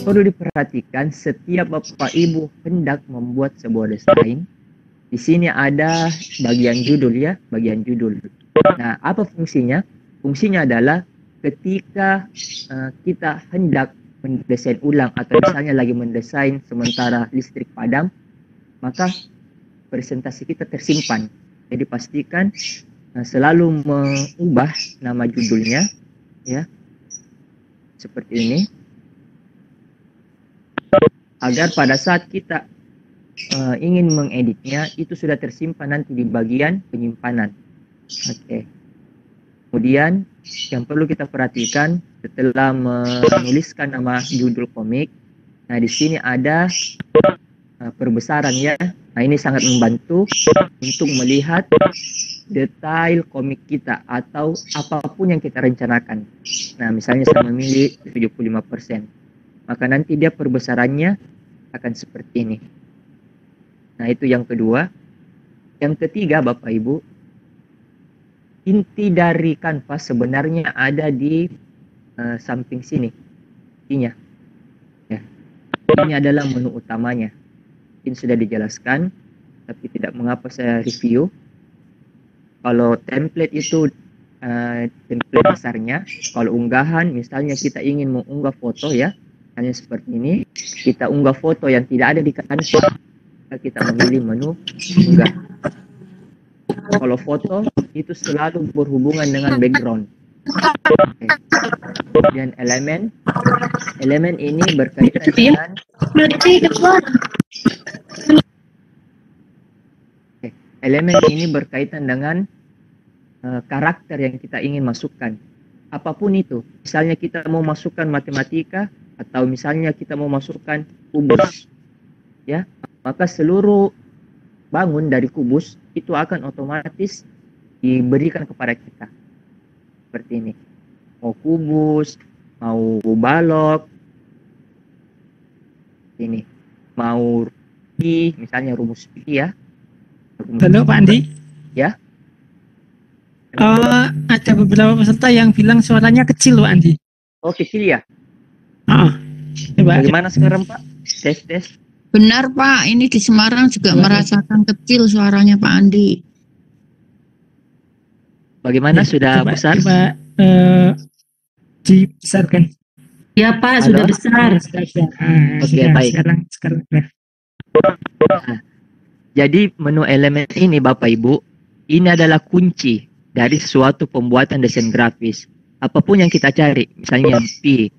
perlu diperhatikan setiap Bapak Ibu hendak membuat sebuah desain. Di sini ada bagian judul ya, bagian judul. Nah, apa fungsinya? Fungsinya adalah ketika kita hendak mendesain ulang atau misalnya lagi mendesain sementara listrik padam, maka presentasi kita tersimpan. Jadi pastikan selalu mengubah nama judulnya ya. Seperti ini. Agar pada saat kita ingin mengeditnya itu sudah tersimpan nanti di bagian penyimpanan. Oke. Kemudian yang perlu kita perhatikan setelah menuliskan nama judul komik, nah di sini ada perbesaran ya. Nah ini sangat membantu untuk melihat detail komik kita atau apapun yang kita rencanakan. Nah misalnya saya memilih 75%, maka nanti dia perbesarannya akan seperti ini. Nah itu yang kedua. Yang ketiga Bapak Ibu, inti dari kanvas sebenarnya ada di samping sini. Intinya ya. Ini adalah menu utamanya. Ini sudah dijelaskan, tapi tidak mengapa saya review. Kalau template itu template dasarnya. Kalau unggahan misalnya kita ingin mengunggah foto ya, hanya seperti ini, kita unggah foto yang tidak ada di kanvas, kita memilih menu unggah. Kalau foto itu selalu berhubungan dengan background. Kemudian elemen ini berkaitan dengan karakter yang kita ingin masukkan. Apapun itu, misalnya kita mau masukkan matematika atau misalnya kita mau masukkan kubus, ya, maka seluruh bangun dari kubus itu akan otomatis diberikan kepada kita. Seperti ini. Mau kubus, mau balok, ini, mau pi, misalnya rumus pi ya. Halo Pak Andi. Ya. Ada beberapa peserta yang bilang suaranya kecil Pak Andi. Oh kecil ya? Coba. Bagaimana sekarang Pak? Tes. Benar Pak, ini di Semarang juga merasakan kecil suaranya Pak Andi. Bagaimana ya, sudah coba, besar? Coba dibesarkan. Ya Pak, sudah besar. Oke, baik. Sekarang. Nah, jadi menu elemen ini Bapak Ibu, ini adalah kunci dari suatu pembuatan desain grafis. Apapun yang kita cari, misalnya pi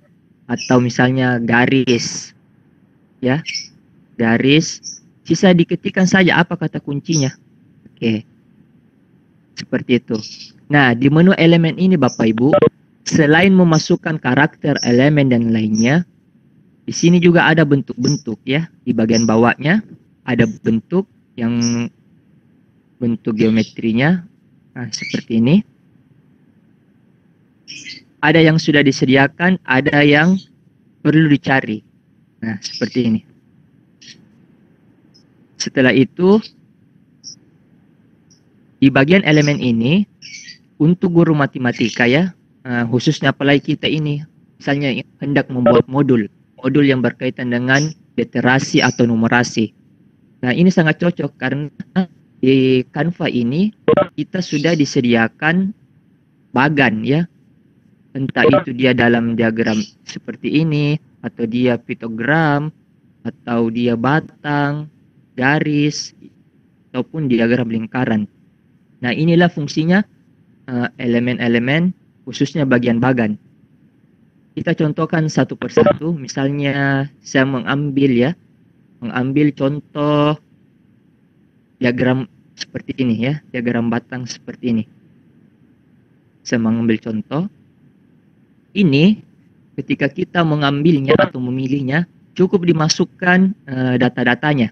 atau misalnya garis, ya, garis, sisa diketikkan saja apa kata kuncinya. Oke, seperti itu. Nah, di menu elemen ini Bapak Ibu, selain memasukkan karakter, elemen dan lainnya, di sini juga ada bentuk-bentuk ya. Di bagian bawahnya ada bentuk yang bentuk geometrinya, nah, seperti ini. Ada yang sudah disediakan, ada yang perlu dicari. Nah, seperti ini. Setelah itu, di bagian elemen ini, untuk guru matematika ya, khususnya apalagi kita ini, misalnya hendak membuat modul yang berkaitan dengan literasi atau numerasi. Nah, ini sangat cocok karena di Canva ini kita sudah disediakan bagan ya. Entah itu dia dalam diagram seperti ini, atau dia piktogram, atau dia batang, garis, ataupun diagram lingkaran. Nah, inilah fungsinya elemen-elemen, khususnya bagian bagan. Kita contohkan satu persatu. Misalnya saya mengambil contoh diagram seperti ini ya, diagram batang seperti ini. Saya mengambil contoh. Ini ketika kita mengambilnya atau memilihnya, cukup dimasukkan data-datanya.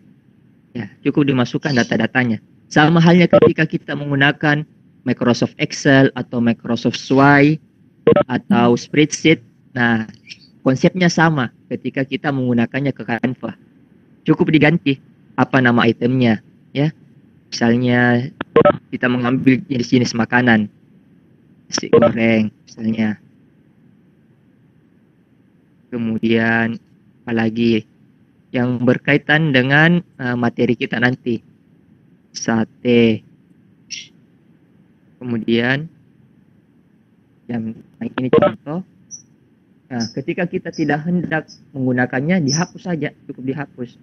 Ya, cukup dimasukkan data-datanya. Sama halnya ketika kita menggunakan Microsoft Excel atau Microsoft Word atau spreadsheet. Nah, konsepnya sama ketika kita menggunakannya ke Canva. Cukup diganti apa nama itemnya, ya. Misalnya kita mengambil jenis-jenis makanan, nasi goreng, misalnya. Kemudian apalagi yang berkaitan dengan materi kita nanti. Sate. Kemudian yang ini contoh. Nah, ketika kita tidak hendak menggunakannya, dihapus saja, cukup dihapus.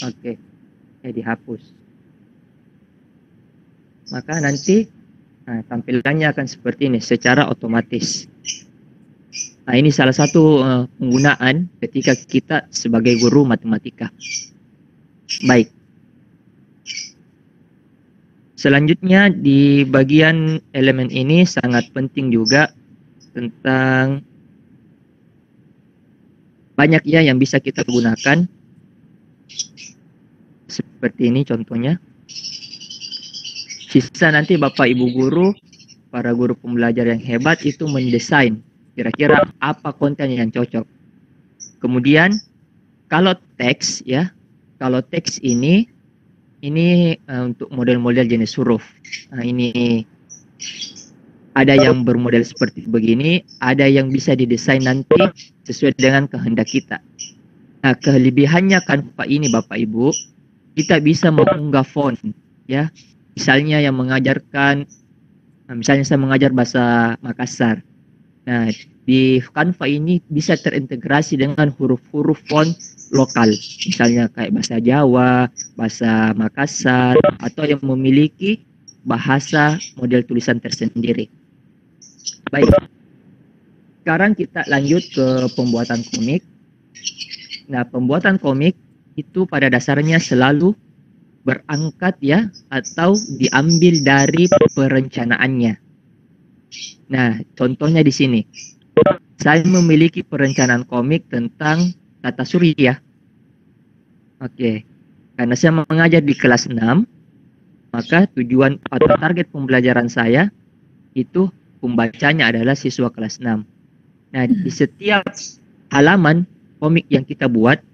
Oke, dihapus. Maka nanti tampilannya akan seperti ini secara otomatis. Nah, ini salah satu penggunaan ketika kita sebagai guru matematika. Baik. Selanjutnya di bagian elemen ini sangat penting juga tentang banyak ya yang bisa kita gunakan. Seperti ini contohnya. Sisa nanti Bapak Ibu guru, para guru pembelajar yang hebat itu mendesain kira-kira apa konten yang cocok. Kemudian kalau teks ya, kalau teks ini untuk model-model jenis huruf. Nah, ini ada yang bermodel seperti begini, ada yang bisa didesain nanti sesuai dengan kehendak kita. Nah, kelebihannya Canva ini Bapak Ibu, kita bisa mengunggah font ya. Misalnya yang mengajarkan, misalnya saya mengajar bahasa Makassar. Nah, di Canva ini bisa terintegrasi dengan huruf-huruf font lokal. Misalnya kayak bahasa Jawa, bahasa Makassar, atau yang memiliki bahasa model tulisan tersendiri. Baik, sekarang kita lanjut ke pembuatan komik. Nah, pembuatan komik itu pada dasarnya selalu berangkat ya, atau diambil dari perencanaannya. Nah, contohnya di sini. Saya memiliki perencanaan komik tentang tata surya. Oke. Karena saya mengajar di kelas 6, maka tujuan atau target pembelajaran saya itu pembacanya adalah siswa kelas 6. Nah, di setiap halaman komik yang kita buat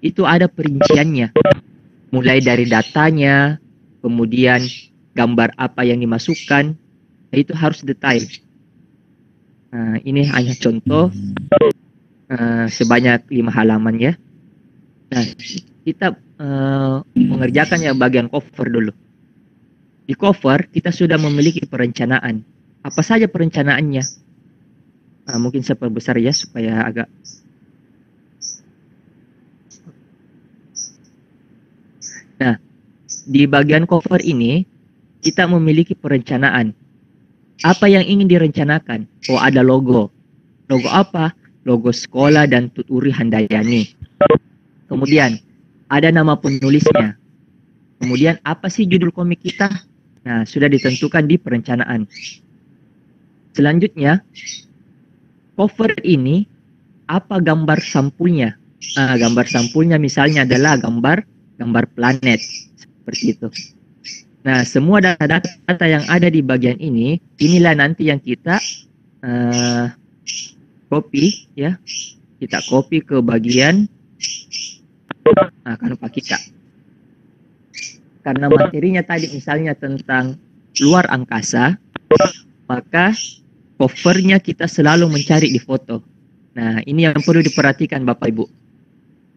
itu ada perinciannya. Mulai dari datanya, kemudian gambar apa yang dimasukkan, itu harus detail. Nah, ini hanya contoh sebanyak 5 halaman ya. Nah, kita mengerjakan yang bagian cover dulu. Di cover kita sudah memiliki perencanaan. Apa saja perencanaannya? Mungkin saya perbesar ya supaya agak. Nah, di bagian cover ini kita memiliki perencanaan. Apa yang ingin direncanakan? Oh, ada logo. Logo apa? Logo sekolah dan Tuturi Handayani. Kemudian ada nama penulisnya. Kemudian apa sih judul komik kita? Nah, sudah ditentukan di perencanaan. Selanjutnya, cover ini apa gambar sampulnya? Gambar sampulnya misalnya adalah gambar planet seperti itu. Nah, semua data-data yang ada di bagian ini, inilah nanti yang kita copy ya. Kita copy ke bagian Canva kita. Karena materinya tadi misalnya tentang luar angkasa, maka covernya kita selalu mencari di foto. Nah, ini yang perlu diperhatikan Bapak Ibu.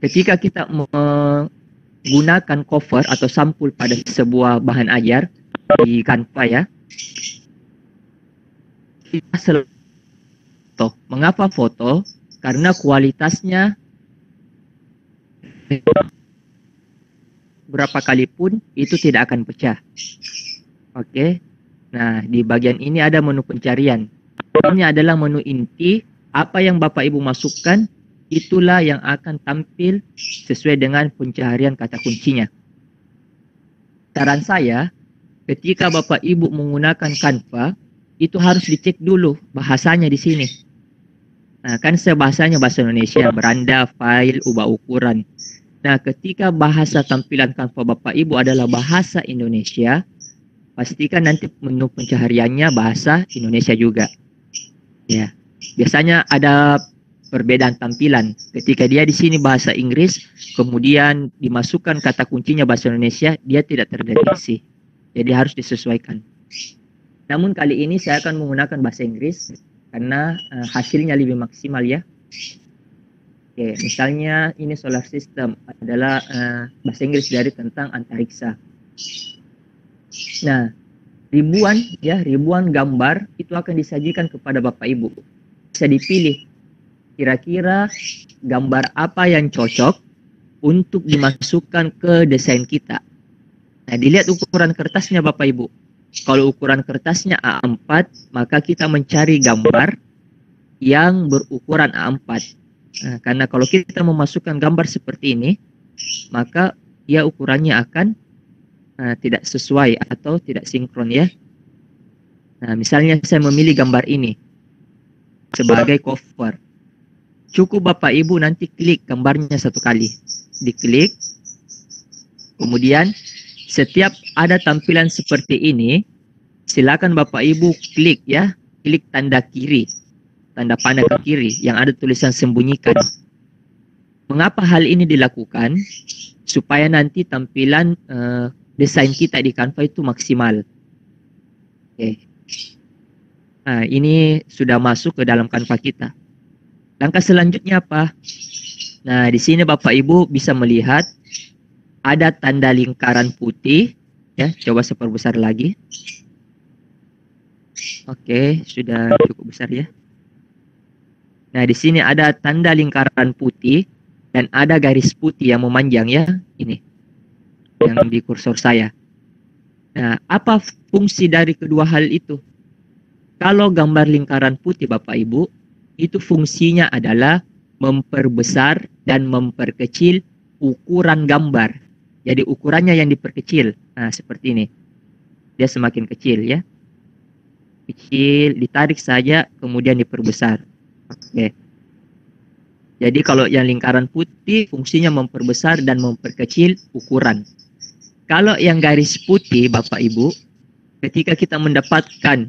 Ketika kita menggunakan cover atau sampul pada sebuah bahan ajar di Canva ya, kita selalu foto. Mengapa foto? Karena kualitasnya berapa kali pun itu tidak akan pecah. Oke. Nah, di bagian ini ada menu pencarian. Ini adalah menu inti. Apa yang Bapak Ibu masukkan, itulah yang akan tampil sesuai dengan pencaharian kata kuncinya. Saran saya, ketika Bapak Ibu menggunakan Canva, itu harus dicek dulu bahasanya di sini. Nah, kan bahasanya bahasa Indonesia, beranda, file, ubah ukuran. Nah, ketika bahasa tampilan Canva Bapak Ibu adalah bahasa Indonesia, pastikan nanti menu pencahariannya bahasa Indonesia juga. Ya, biasanya ada perbedaan tampilan. Ketika dia di sini bahasa Inggris, kemudian dimasukkan kata kuncinya bahasa Indonesia, dia tidak terdeteksi. Jadi harus disesuaikan. Namun kali ini saya akan menggunakan bahasa Inggris karena hasilnya lebih maksimal ya. Oke, misalnya ini solar system adalah bahasa Inggris dari tentang antariksa. Nah, ribuan gambar itu akan disajikan kepada Bapak Ibu. Bisa dipilih kira-kira gambar apa yang cocok untuk dimasukkan ke desain kita. Nah, dilihat ukuran kertasnya Bapak Ibu. Kalau ukuran kertasnya A4, maka kita mencari gambar yang berukuran A4. Nah, karena kalau kita memasukkan gambar seperti ini, maka ya ukurannya akan tidak sesuai atau tidak sinkron ya. Nah, misalnya saya memilih gambar ini sebagai cover. Cukup Bapak Ibu nanti klik gambarnya satu kali. Diklik. Kemudian setiap ada tampilan seperti ini, silakan Bapak Ibu klik ya. Klik tanda kiri. Tanda panah ke kiri yang ada tulisan sembunyikan. Mengapa hal ini dilakukan? Supaya nanti tampilan desain kita di Canva itu maksimal. Oke. Nah, ini sudah masuk ke dalam Canva kita. Langkah selanjutnya apa? Nah, di sini Bapak Ibu bisa melihat ada tanda lingkaran putih. Ya, coba saya perbesar lagi. Oke, sudah cukup besar ya. Nah, di sini ada tanda lingkaran putih dan ada garis putih yang memanjang ya, ini yang di kursor saya. Nah, apa fungsi dari kedua hal itu? Kalau gambar lingkaran putih Bapak Ibu, itu fungsinya adalah memperbesar dan memperkecil ukuran gambar. Jadi ukurannya yang diperkecil. Nah, seperti ini. Dia semakin kecil ya. Kecil, ditarik saja, kemudian diperbesar. Oke. Jadi kalau yang lingkaran putih fungsinya memperbesar dan memperkecil ukuran. Kalau yang garis putih Bapak Ibu, ketika kita mendapatkan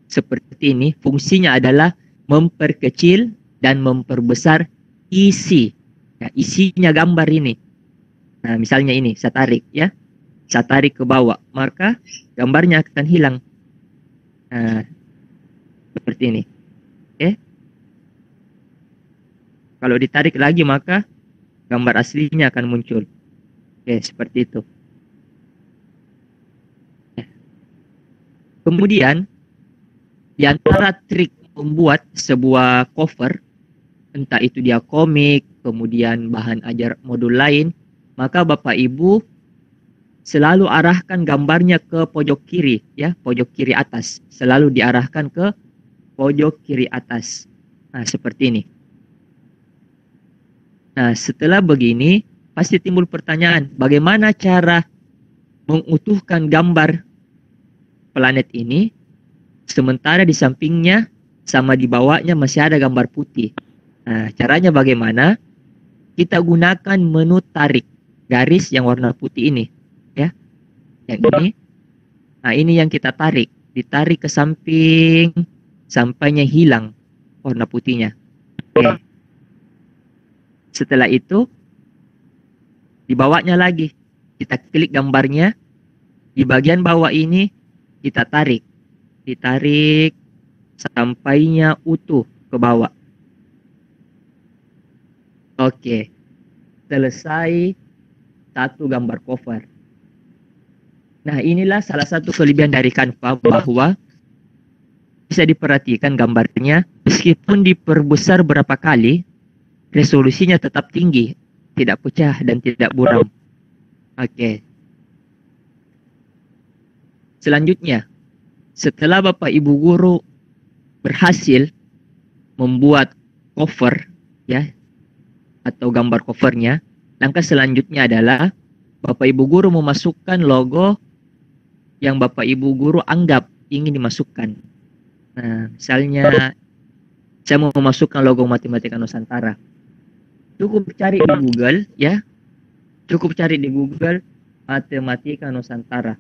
seperti ini, fungsinya adalah memperkecil dan memperbesar isi. Ya, isinya gambar ini. Nah, misalnya ini saya tarik ya. Saya tarik ke bawah, maka gambarnya akan hilang. Nah, seperti ini. Oke. Kalau ditarik lagi maka gambar aslinya akan muncul. Oke, seperti itu. Kemudian, di antara trik membuat sebuah cover, entah itu dia komik, kemudian bahan ajar modul lain, maka Bapak Ibu selalu arahkan gambarnya ke pojok kiri, ya, pojok kiri atas. Selalu diarahkan ke pojok kiri atas. Nah, seperti ini. Nah, setelah begini, pasti timbul pertanyaan, bagaimana cara mengutuhkan gambar planet ini, sementara di sampingnya sama di bawahnya masih ada gambar putih. Nah, caranya bagaimana? Kita gunakan menu tarik garis yang warna putih ini, ya. Yang ini. Nah, ini yang kita tarik, ditarik ke samping sampainya hilang warna putihnya. Oke. Setelah itu, di bawahnya lagi, kita klik gambarnya, di bagian bawah ini, kita tarik. Ditarik sampainya utuh ke bawah. Oke, selesai satu gambar cover. Nah, inilah salah satu kelebihan dari Canva bahwa bisa diperhatikan gambarnya, meskipun diperbesar berapa kali, resolusinya tetap tinggi, tidak pecah dan tidak buram. Oke. Selanjutnya, setelah Bapak Ibu guru berhasil membuat cover, ya, atau gambar covernya, langkah selanjutnya adalah Bapak Ibu guru memasukkan logo yang Bapak Ibu guru anggap ingin dimasukkan. Nah, misalnya saya mau memasukkan logo Matematika Nusantara. Cukup cari di Google, ya. Cukup cari di Google Matematika Nusantara.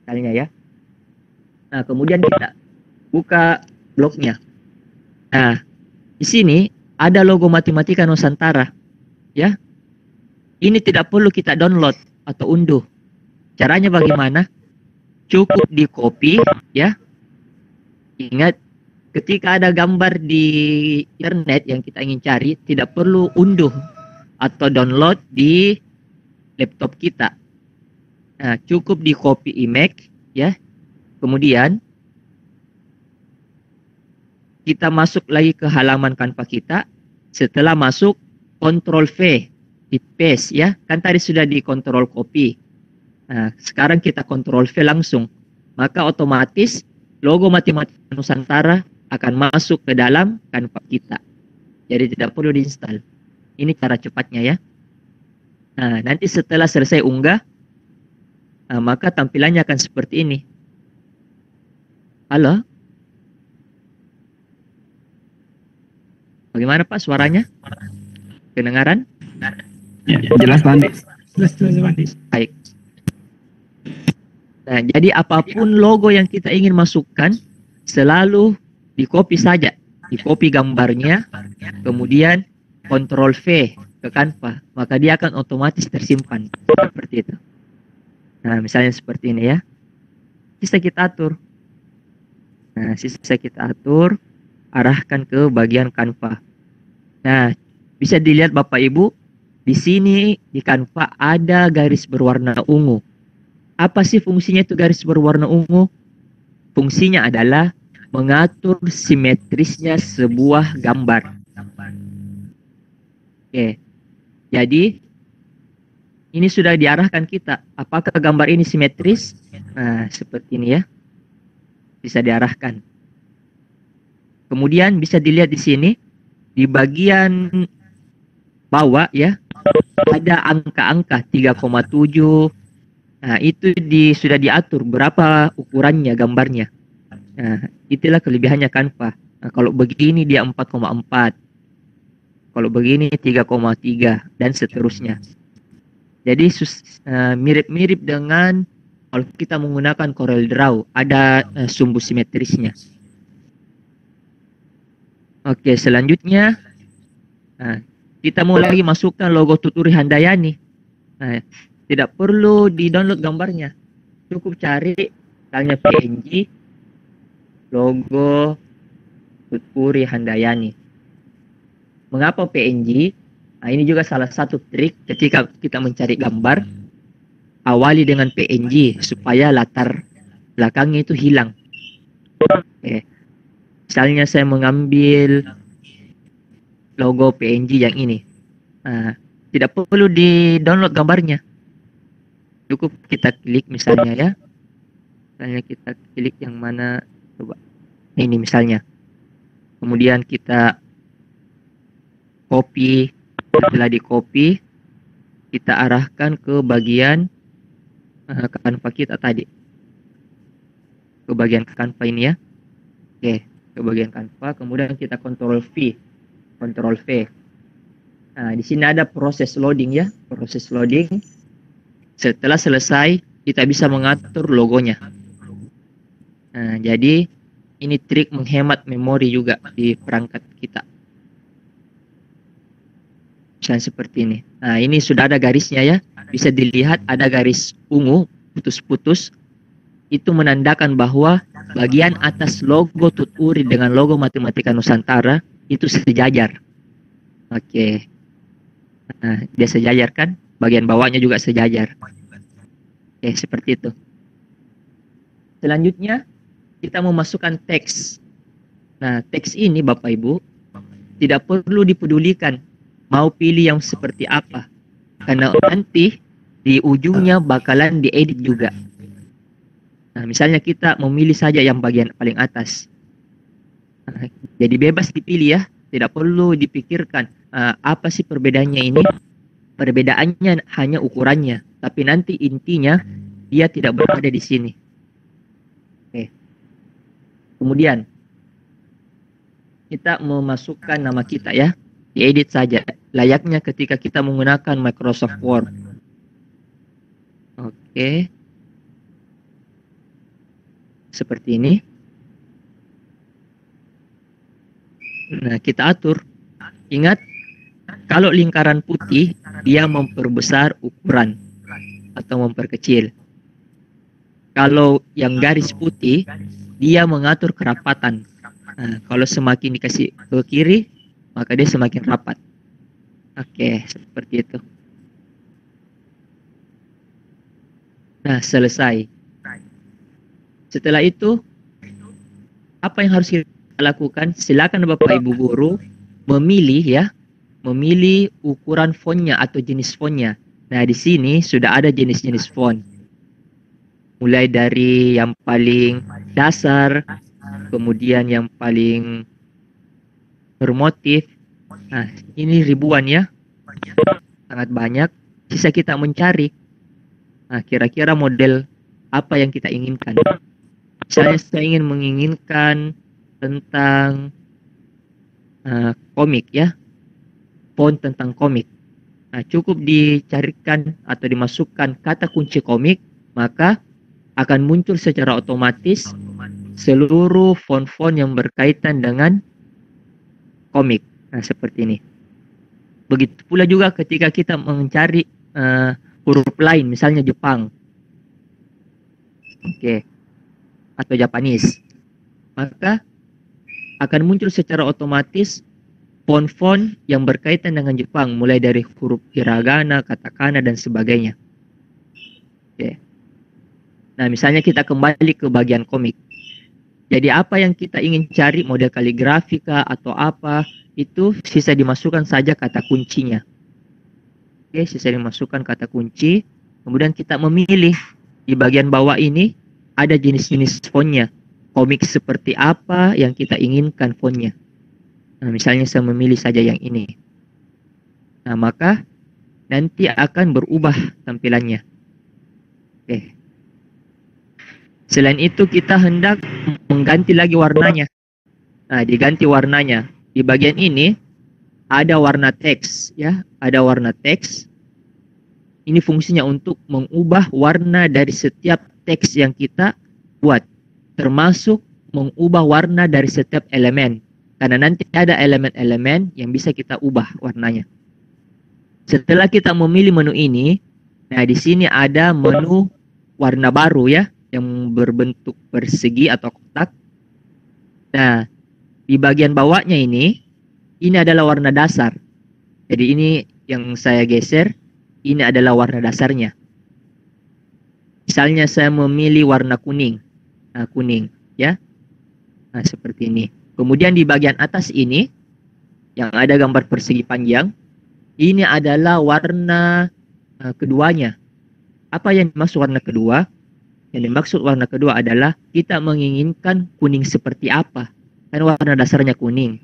Misalnya ya. Nah, kemudian kita buka blognya. Nah, di sini ada logo Matematika Nusantara, ya. Ini tidak perlu kita download atau unduh. Caranya bagaimana? Cukup di copy, ya. Ingat, ketika ada gambar di internet yang kita ingin cari, tidak perlu unduh atau download di laptop kita. Nah, cukup di copy image ya. Kemudian kita masuk lagi ke halaman Canva kita. Setelah masuk, Ctrl V, di paste ya. Kan tadi sudah di Ctrl copy. Nah, sekarang kita Ctrl V langsung. Maka otomatis logo Matematika Nusantara akan masuk ke dalam Canva kita. Jadi tidak perlu diinstal. Ini cara cepatnya ya. Nah, nanti setelah selesai unggah, maka tampilannya akan seperti ini. Halo? Bagaimana Pak suaranya? Kedengaran? Ya, jelas Pak Andi. Jelas Pak Andi. Baik. Nah, jadi apapun logo yang kita ingin masukkan, selalu di-copy saja. Di-copy gambarnya, kemudian Ctrl V ke Canva, maka dia akan otomatis tersimpan. Seperti itu. Nah, misalnya seperti ini ya. Bisa kita atur. Nah, bisa kita atur, arahkan ke bagian Canva. Nah, bisa dilihat Bapak Ibu, di sini di Canva ada garis berwarna ungu. Apa sih fungsinya itu garis berwarna ungu? Fungsinya adalah mengatur simetrisnya sebuah gambar. Oke. Jadi ini sudah diarahkan kita. Apakah gambar ini simetris? Nah, seperti ini ya. Bisa diarahkan. Kemudian bisa dilihat di sini di bagian bawah ya, ada angka-angka 3,7. Nah, itu sudah diatur berapa ukurannya gambarnya. Nah, itulah kelebihannya Canva. Nah, kalau begini dia 4,4. Kalau begini 3,3 dan seterusnya. Jadi mirip-mirip dengan kalau kita menggunakan Corel Draw, ada sumbu simetrisnya. Oke, selanjutnya kita mau lagi masukkan logo Tuturi Handayani. Nah, tidak perlu di-download gambarnya. Cukup cari misalnya PNG logo Tuturi Handayani. Mengapa PNG? Nah, ini juga salah satu trik ketika kita mencari gambar. Awali dengan PNG supaya latar belakangnya itu hilang. Oke. Misalnya saya mengambil logo PNG yang ini. Nah, tidak perlu di-download gambarnya. Cukup kita klik misalnya ya. Misalnya kita klik yang mana, coba. Ini misalnya. Kemudian kita copy. Setelah di-copy, kita arahkan ke bagian Canva kita tadi. Ke bagian Canva ini ya. Oke, ke bagian Canva, kemudian kita Ctrl V. Ctrl V. Nah, di sini ada proses loading ya, proses loading. Setelah selesai, kita bisa mengatur logonya. Nah, jadi ini trik menghemat memori juga di perangkat kita. Misalnya seperti ini. Nah, ini sudah ada garisnya ya. Bisa dilihat ada garis ungu, putus-putus. Itu menandakan bahwa bagian atas logo Tuturi dengan logo Matematika Nusantara itu sejajar. Oke. Nah, dia sejajar kan? Bagian bawahnya juga sejajar. Oke, seperti itu. Selanjutnya, kita memasukkan teks. Nah, teks ini Bapak Ibu tidak perlu dipedulikan mau pilih yang seperti apa. Karena nanti di ujungnya bakalan diedit juga. Nah, misalnya kita memilih saja yang bagian paling atas. Nah, jadi bebas dipilih ya. Tidak perlu dipikirkan apa sih perbedaannya ini. Perbedaannya hanya ukurannya. Tapi nanti intinya dia tidak berada di sini. Oke. Kemudian kita memasukkan nama kita ya. Diedit saja. Layaknya ketika kita menggunakan Microsoft Word. Oke. Seperti ini. Nah, kita atur. Ingat, kalau lingkaran putih, dia memperbesar ukuran atau memperkecil. Kalau yang garis putih, dia mengatur kerapatan. Nah, kalau semakin dikasih ke kiri, maka dia semakin rapat. Oke, seperti itu. Nah, selesai. Setelah itu, apa yang harus kita lakukan? Silakan Bapak Ibu Guru memilih ukuran fontnya atau jenis fontnya. Nah, di sini sudah ada jenis-jenis font. Mulai dari yang paling dasar, kemudian yang paling bermotif. Nah, ini ribuan ya. Sangat banyak. Sisa kita mencari. Nah, kira-kira model apa yang kita inginkan. Misalnya saya menginginkan tentang komik ya. Font tentang komik. Nah, cukup dicarikan atau dimasukkan kata kunci komik, maka akan muncul secara otomatis seluruh font-font yang berkaitan dengan komik. Nah, seperti ini. Begitu pula juga ketika kita mencari huruf lain, misalnya Jepang. Oke. Atau Japanese. Maka akan muncul secara otomatis font-font yang berkaitan dengan Jepang, mulai dari huruf hiragana, katakana, dan sebagainya. Oke. Nah, misalnya kita kembali ke bagian komik. Jadi apa yang kita ingin cari, model kaligrafika atau apa, itu sisa dimasukkan saja kata kuncinya. Oke, sisa dimasukkan kata kunci. Kemudian kita memilih di bagian bawah ini ada jenis-jenis fontnya. Komik seperti apa yang kita inginkan fontnya. Nah, misalnya saya memilih saja yang ini. Nah, maka nanti akan berubah tampilannya. Oke. Selain itu kita hendak mengganti lagi warnanya. Nah, diganti warnanya. Di bagian ini ada warna teks ya, ada warna teks. Ini fungsinya untuk mengubah warna dari setiap teks yang kita buat, termasuk mengubah warna dari setiap elemen. Karena nanti ada elemen-elemen yang bisa kita ubah warnanya. Setelah kita memilih menu ini, nah di sini ada menu warna baru ya, yang berbentuk persegi atau kotak. Nah, di bagian bawahnya ini adalah warna dasar. Jadi ini yang saya geser, ini adalah warna dasarnya. Misalnya saya memilih warna kuning. Nah, kuning ya. Nah, seperti ini. Kemudian di bagian atas ini yang ada gambar persegi panjang, ini adalah warna keduanya. Apa yang dimaksud warna kedua? Yang dimaksud warna kedua adalah kita menginginkan kuning seperti apa. Kan warna dasarnya kuning.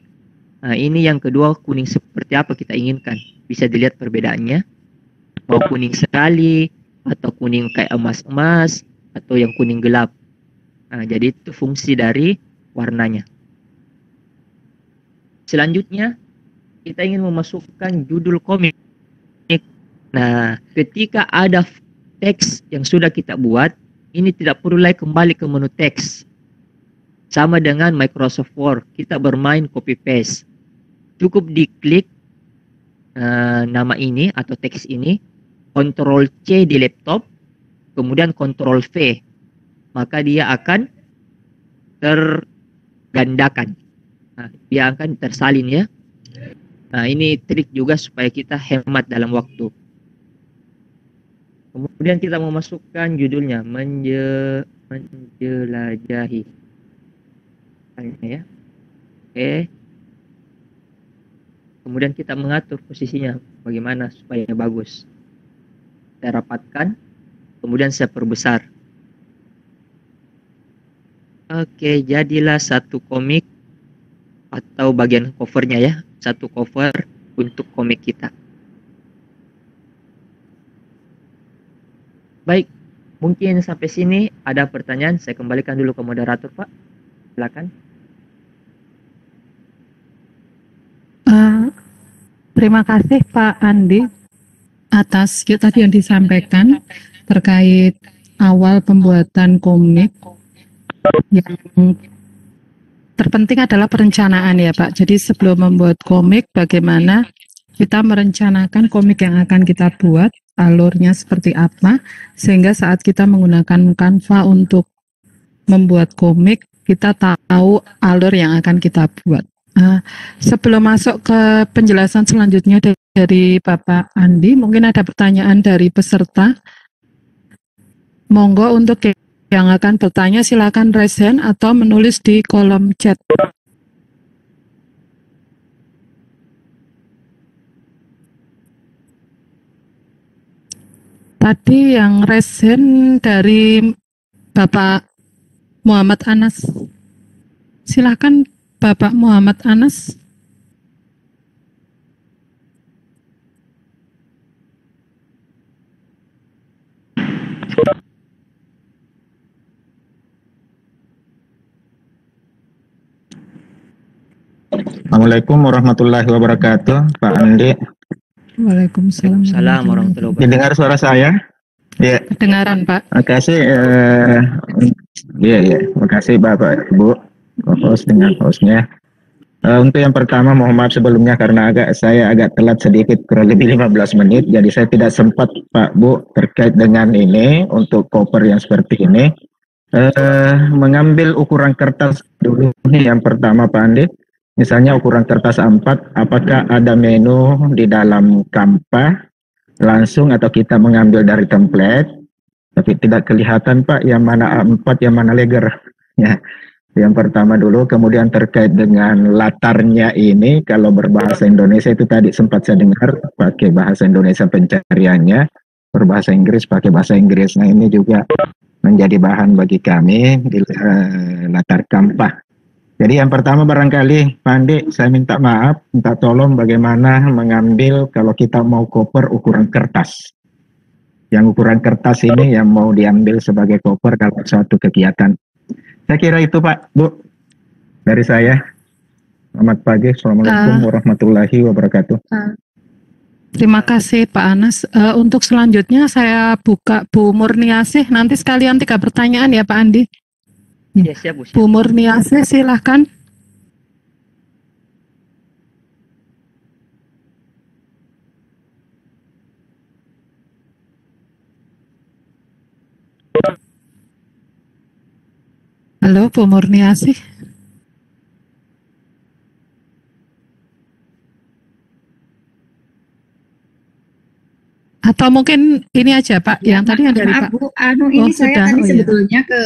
Nah, ini yang kedua, kuning seperti apa kita inginkan. Bisa dilihat perbedaannya. Mau kuning sekali, atau kuning kayak emas-emas, atau yang kuning gelap. Nah, jadi itu fungsi dari warnanya. Selanjutnya, kita ingin memasukkan judul komik. Nah, ketika ada teks yang sudah kita buat, ini tidak perlu lagi kembali ke menu teks. Sama dengan Microsoft Word, kita bermain copy paste. Cukup diklik nama ini atau teks ini, Ctrl C di laptop, kemudian Ctrl V. Maka dia akan tergandakan. Nah, dia akan tersalin ya. Nah, ini trik juga supaya kita hemat dalam waktu. Kemudian kita memasukkan judulnya, menjelajahi. Ya. Oke. Kemudian kita mengatur posisinya bagaimana supaya bagus. Saya rapatkan, kemudian saya perbesar. Oke, jadilah satu komik atau bagian covernya ya, satu cover untuk komik kita. Baik, mungkin sampai sini ada pertanyaan, saya kembalikan dulu ke moderator, Pak. Silakan. Terima kasih Pak Andi atas tadi yang disampaikan terkait awal pembuatan komik. Yang terpenting adalah perencanaan ya Pak. Jadi sebelum membuat komik, bagaimana kita merencanakan komik yang akan kita buat, alurnya seperti apa, sehingga saat kita menggunakan Canva untuk membuat komik, kita tahu alur yang akan kita buat. Sebelum masuk ke penjelasan selanjutnya dari Bapak Andi, mungkin ada pertanyaan dari peserta. Monggo untuk yang akan bertanya silakan raise hand atau menulis di kolom chat. Tadi yang raise hand dari Bapak Muhammad Anas. Silakan Bapak Muhammad Anas. Assalamualaikum warahmatullahi wabarakatuh, Pak Andi. Waalaikumsalam. Waalaikumsalam warahmatullahi wabarakatuh. Didengar suara saya? Ya. Kedengaran, Pak. Makasih. Makasih Bapak Ibu, host dengan hostnya. Untuk yang pertama, mohon maaf sebelumnya karena saya agak telat sedikit, kurang lebih 15 menit. Jadi saya tidak sempat, Pak Bu, terkait dengan ini untuk koper yang seperti ini. Mengambil ukuran kertas dulu nih yang pertama, Pak Andi. Misalnya ukuran kertas A4, apakah ada menu di dalam Canva langsung atau kita mengambil dari template? Tapi tidak kelihatan Pak, yang mana A4, yang mana leger. Ya, yang pertama dulu. Kemudian terkait dengan latarnya ini, kalau berbahasa Indonesia itu tadi sempat saya dengar pakai bahasa Indonesia pencariannya, berbahasa Inggris pakai bahasa Inggris. Nah ini juga menjadi bahan bagi kami di latar Canva. Jadi yang pertama barangkali Pak Andi, saya minta maaf, minta tolong bagaimana mengambil kalau kita mau koper ukuran kertas. Yang ukuran kertas ini yang mau diambil sebagai koper kalau suatu kegiatan. Saya kira itu Pak, Bu, dari saya. Selamat pagi, Assalamualaikum warahmatullahi wabarakatuh. Terima kasih Pak Anas. Untuk selanjutnya saya buka Bu Murniasih, nanti sekalian 3 pertanyaan ya Pak Andi. Ya, siap, Bu. Bu Murniasih silahkan. Halo Bu Murniasih. Atau mungkin ini aja Pak, yang tadi yang dari Maaf, Pak. Bu, ini saya tadi sebetulnya ke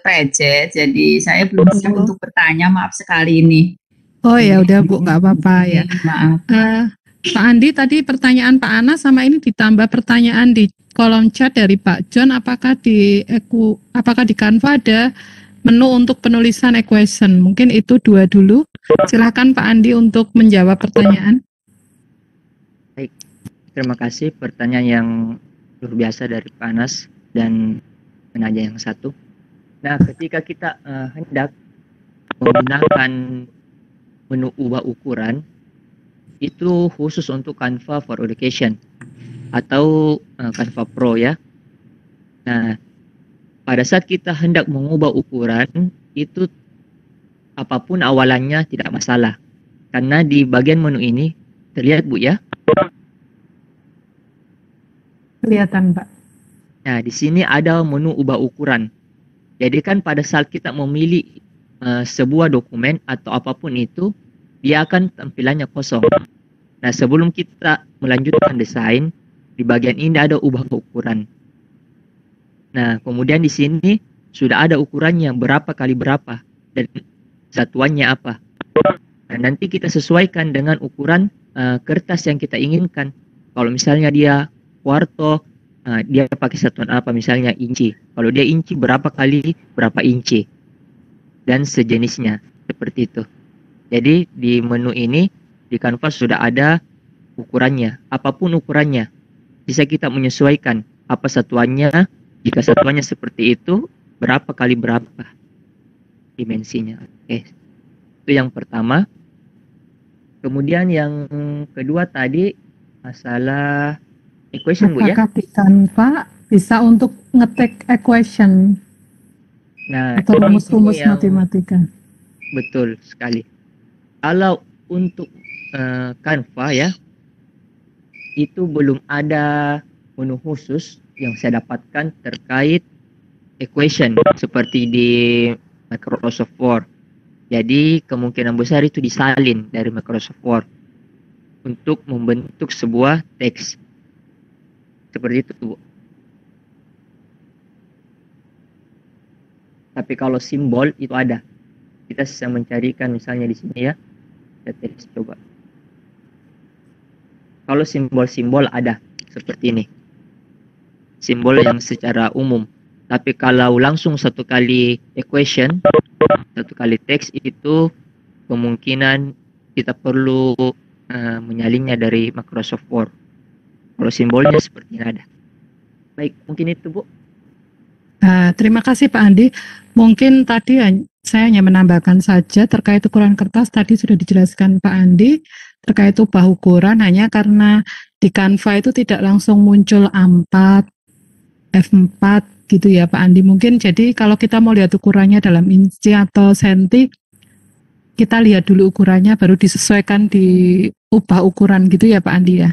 Prejet, jadi saya belum siap untuk bertanya, maaf sekali ini. Oh ya udah Bu, nggak apa-apa ya. Maaf. Pak Andi tadi pertanyaan Pak Anas sama ini ditambah pertanyaan di kolom chat dari Pak John, apakah di Canva ada menu untuk penulisan equation? Mungkin itu 2 dulu. Silakan Pak Andi untuk menjawab pertanyaan. Baik, terima kasih pertanyaan yang luar biasa dari Pak Anas dan penanya yang satu. Nah, ketika kita hendak menggunakan menu ubah ukuran, itu khusus untuk Canva for Education atau Canva Pro ya. Nah, pada saat kita hendak mengubah ukuran, itu apapun awalannya tidak masalah. Karena di bagian menu ini, terlihat Bu ya? Kelihatan Pak. Nah, di sini ada menu ubah ukuran. Jadi kan pada saat kita memilih sebuah dokumen atau apapun itu, dia akan tampilannya kosong. Nah, sebelum kita melanjutkan desain, di bagian ini ada ubah ukuran. Nah, kemudian di sini sudah ada ukurannya berapa kali berapa dan satuannya apa. Nah, nanti kita sesuaikan dengan ukuran kertas yang kita inginkan. Kalau misalnya dia kuarto, dia pakai satuan apa, misalnya inci. Kalau dia inci, berapa kali berapa inci dan sejenisnya, seperti itu. Jadi di menu ini di Canva sudah ada ukurannya, apapun ukurannya bisa kita menyesuaikan apa satuannya. Jika satuannya seperti itu, berapa kali berapa dimensinya. Oke, itu yang pertama. Kemudian yang kedua tadi masalah equation Bu ya. Apakah di Canva bisa untuk ngetik equation atau rumus-rumus matematika? Betul sekali. Kalau untuk Canva ya, itu belum ada menu khusus yang saya dapatkan terkait equation seperti di Microsoft Word. Jadi kemungkinan besar itu disalin dari Microsoft Word untuk membentuk sebuah teks. Seperti itu, Bu. Tapi kalau simbol itu ada. Kita bisa mencarikan misalnya di sini ya. Kita tes coba. Kalau simbol-simbol ada seperti ini. Simbol yang secara umum. Tapi kalau langsung satu kali equation, satu kali teks itu kemungkinan kita perlu menyalinnya dari Microsoft Word. Kalau simbolnya seperti ini ada. Baik, mungkin itu, Bu. Terima kasih Pak Andi. Mungkin tadi saya hanya menambahkan saja terkait ukuran kertas tadi sudah dijelaskan Pak Andi terkait ubah ukuran hanya karena di Canva itu tidak langsung muncul A4, F4 gitu ya Pak Andi. Mungkin jadi kalau kita mau lihat ukurannya dalam inci atau senti, kita lihat dulu ukurannya baru disesuaikan di ubah ukuran gitu ya Pak Andi ya.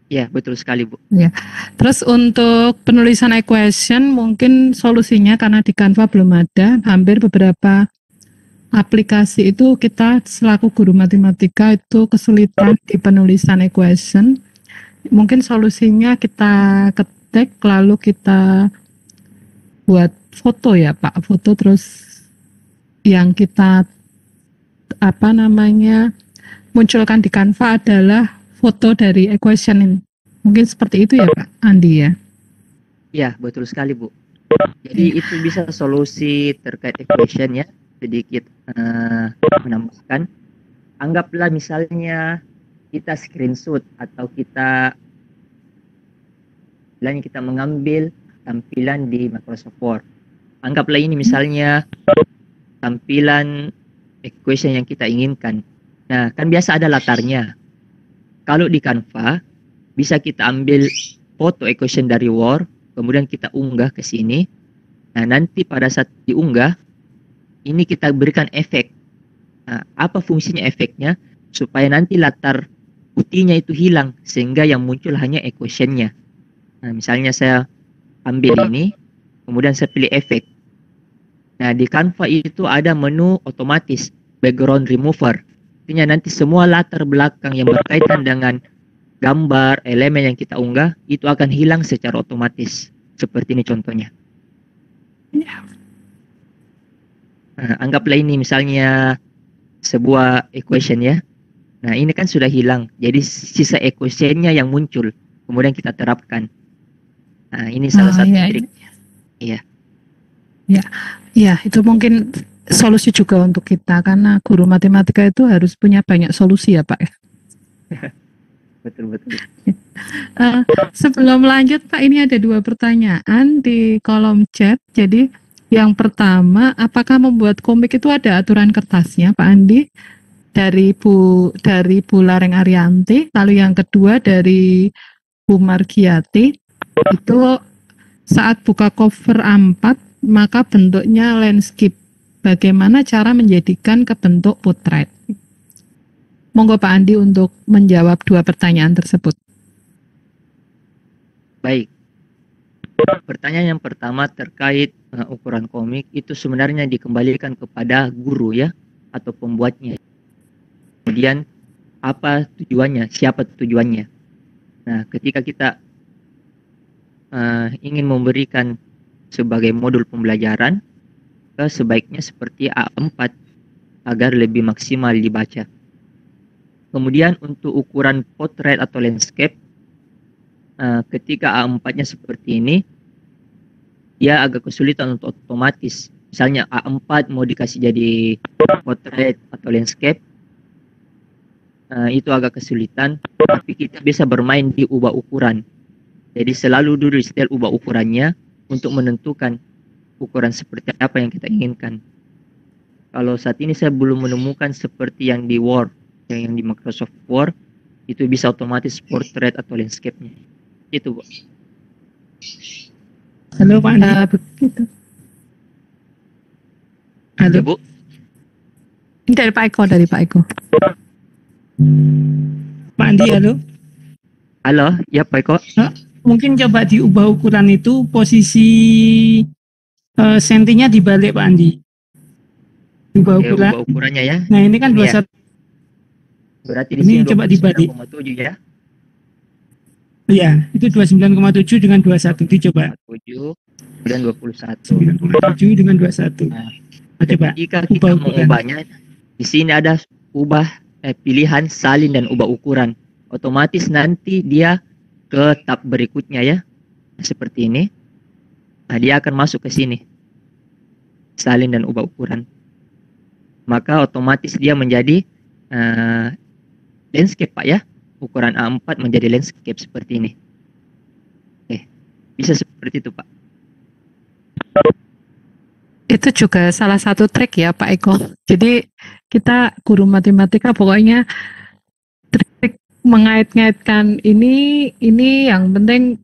Ya, betul sekali, Bu. Ya. Terus untuk penulisan equation mungkin solusinya karena di Canva belum ada, hampir beberapa aplikasi itu kita selaku guru matematika itu kesulitan di penulisan equation. Mungkin solusinya kita ketik lalu kita buat foto ya Pak, foto terus yang kita munculkan di Canva adalah foto dari equation ini. Mungkin seperti itu ya Pak Andi ya? Ya, betul sekali, Bu. Jadi itu bisa solusi terkait equation ya. Sedikit menambahkan. Anggaplah misalnya kita screenshot atau kita mengambil tampilan di Microsoft Word. Anggaplah ini misalnya tampilan equation yang kita inginkan. Nah, kan biasa ada latarnya. Kalau di Canva, bisa kita ambil foto equation dari Word, kemudian kita unggah ke sini. Nah, nanti pada saat diunggah, ini kita berikan efek. Nah, apa fungsinya efeknya? Supaya nanti latar putihnya itu hilang, sehingga yang muncul hanya equation-nya. Nah, misalnya saya ambil ini, kemudian saya pilih efek. Nah, di Canva itu ada menu otomatis, background remover. Artinya nanti semua latar belakang yang berkaitan dengan gambar, elemen yang kita unggah, itu akan hilang secara otomatis. Seperti ini contohnya. Nah, anggaplah ini misalnya sebuah equation ya. Nah, ini kan sudah hilang. Jadi sisa equation-nya yang muncul. Kemudian kita terapkan. Nah, ini salah satu trik. Iya. Ya, itu mungkin solusi juga untuk kita karena guru matematika itu harus punya banyak solusi ya Pak. Betul. Sebelum lanjut Pak, ini ada 2 pertanyaan di kolom chat. Jadi yang pertama, apakah membuat komik itu ada aturan kertasnya Pak Andi? Dari Bu Lareng Arianti. Lalu yang kedua dari Bu Margiati. Itu saat buka cover A4 maka bentuknya landscape. Bagaimana cara menjadikan ke bentuk potret? Monggo Pak Andi untuk menjawab 2 pertanyaan tersebut. Baik. Pertanyaan yang pertama terkait ukuran komik itu sebenarnya dikembalikan kepada guru ya atau pembuatnya. Kemudian apa tujuannya? Siapa tujuannya? Nah, ketika kita ingin memberikan sebagai modul pembelajaran, sebaiknya seperti A4 agar lebih maksimal dibaca. Kemudian untuk ukuran potret atau landscape, ketika A4-nya seperti ini, dia agak kesulitan untuk otomatis. Misalnya A4 mau dikasih jadi potret atau landscape, itu agak kesulitan, tapi kita bisa bermain di ubah ukuran. Jadi selalu dulu setel ubah ukurannya untuk menentukan ukuran seperti apa yang kita inginkan. Kalau saat ini saya belum menemukan seperti yang di Word, yang di Microsoft Word, itu bisa otomatis portrait atau landscape-nya. Itu, Bu. Halo, Pak Andi. Begitu. Halo, Bu. Ini dari Pak Eko, Pak Andi, halo. Halo, ya Pak Eko. Mungkin coba diubah ukuran itu posisi sentinya dibalik Pak Andi. Ubah Oke, ukuran. ubah ukurannya ya. Nah ini kan Ini ya. 21. Berarti di Ini sini coba dibalik. 29,7 ya. Iya, itu 29,7 dengan 21 dicoba. 7 kemudian 21. 9,7 dengan 21. Nah, Nah, coba Jika ubah kita ukuran. mengubahnya, di sini ada pilihan salin dan ubah ukuran. Otomatis nanti dia ke tab berikutnya ya. Seperti ini. Nah, dia akan masuk ke sini. Salin dan ubah ukuran. Maka otomatis dia menjadi landscape Pak ya. Ukuran A4 menjadi landscape seperti ini. Bisa seperti itu Pak. Itu juga salah satu trik ya Pak Eko. Jadi kita guru matematika pokoknya trik mengait-ngaitkan ini yang penting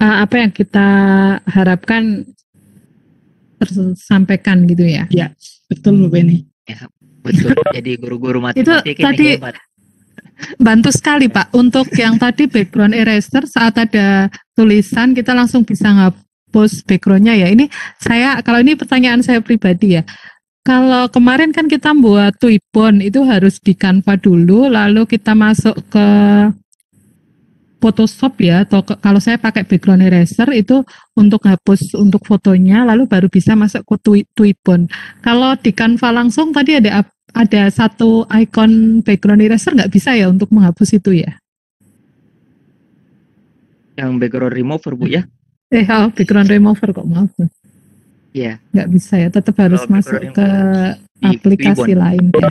apa yang kita harapkan tersampaikan gitu ya. Ya, betul Bu Beni. Ya, betul. Jadi guru-guru Itu matematika tadi ini hebat. bantu sekali Pak. Untuk yang tadi background eraser saat ada tulisan kita langsung bisa ngapus backgroundnya ya. Ini kalau ini pertanyaan saya pribadi ya. Kalau kemarin kan kita buat Twibbon itu harus di Canva dulu, lalu kita masuk ke Photoshop ya, atau kalau saya pakai background eraser itu untuk hapus untuk fotonya, lalu baru bisa masuk ke Twibbon. Kalau di Canva langsung tadi ada satu icon background eraser nggak bisa ya untuk menghapus itu ya? Yang background remover Bu ya. Background remover kok maaf. Iya. Nggak bisa ya, tetap harus Kalau masuk background ke di aplikasi Twibbon. lain ya.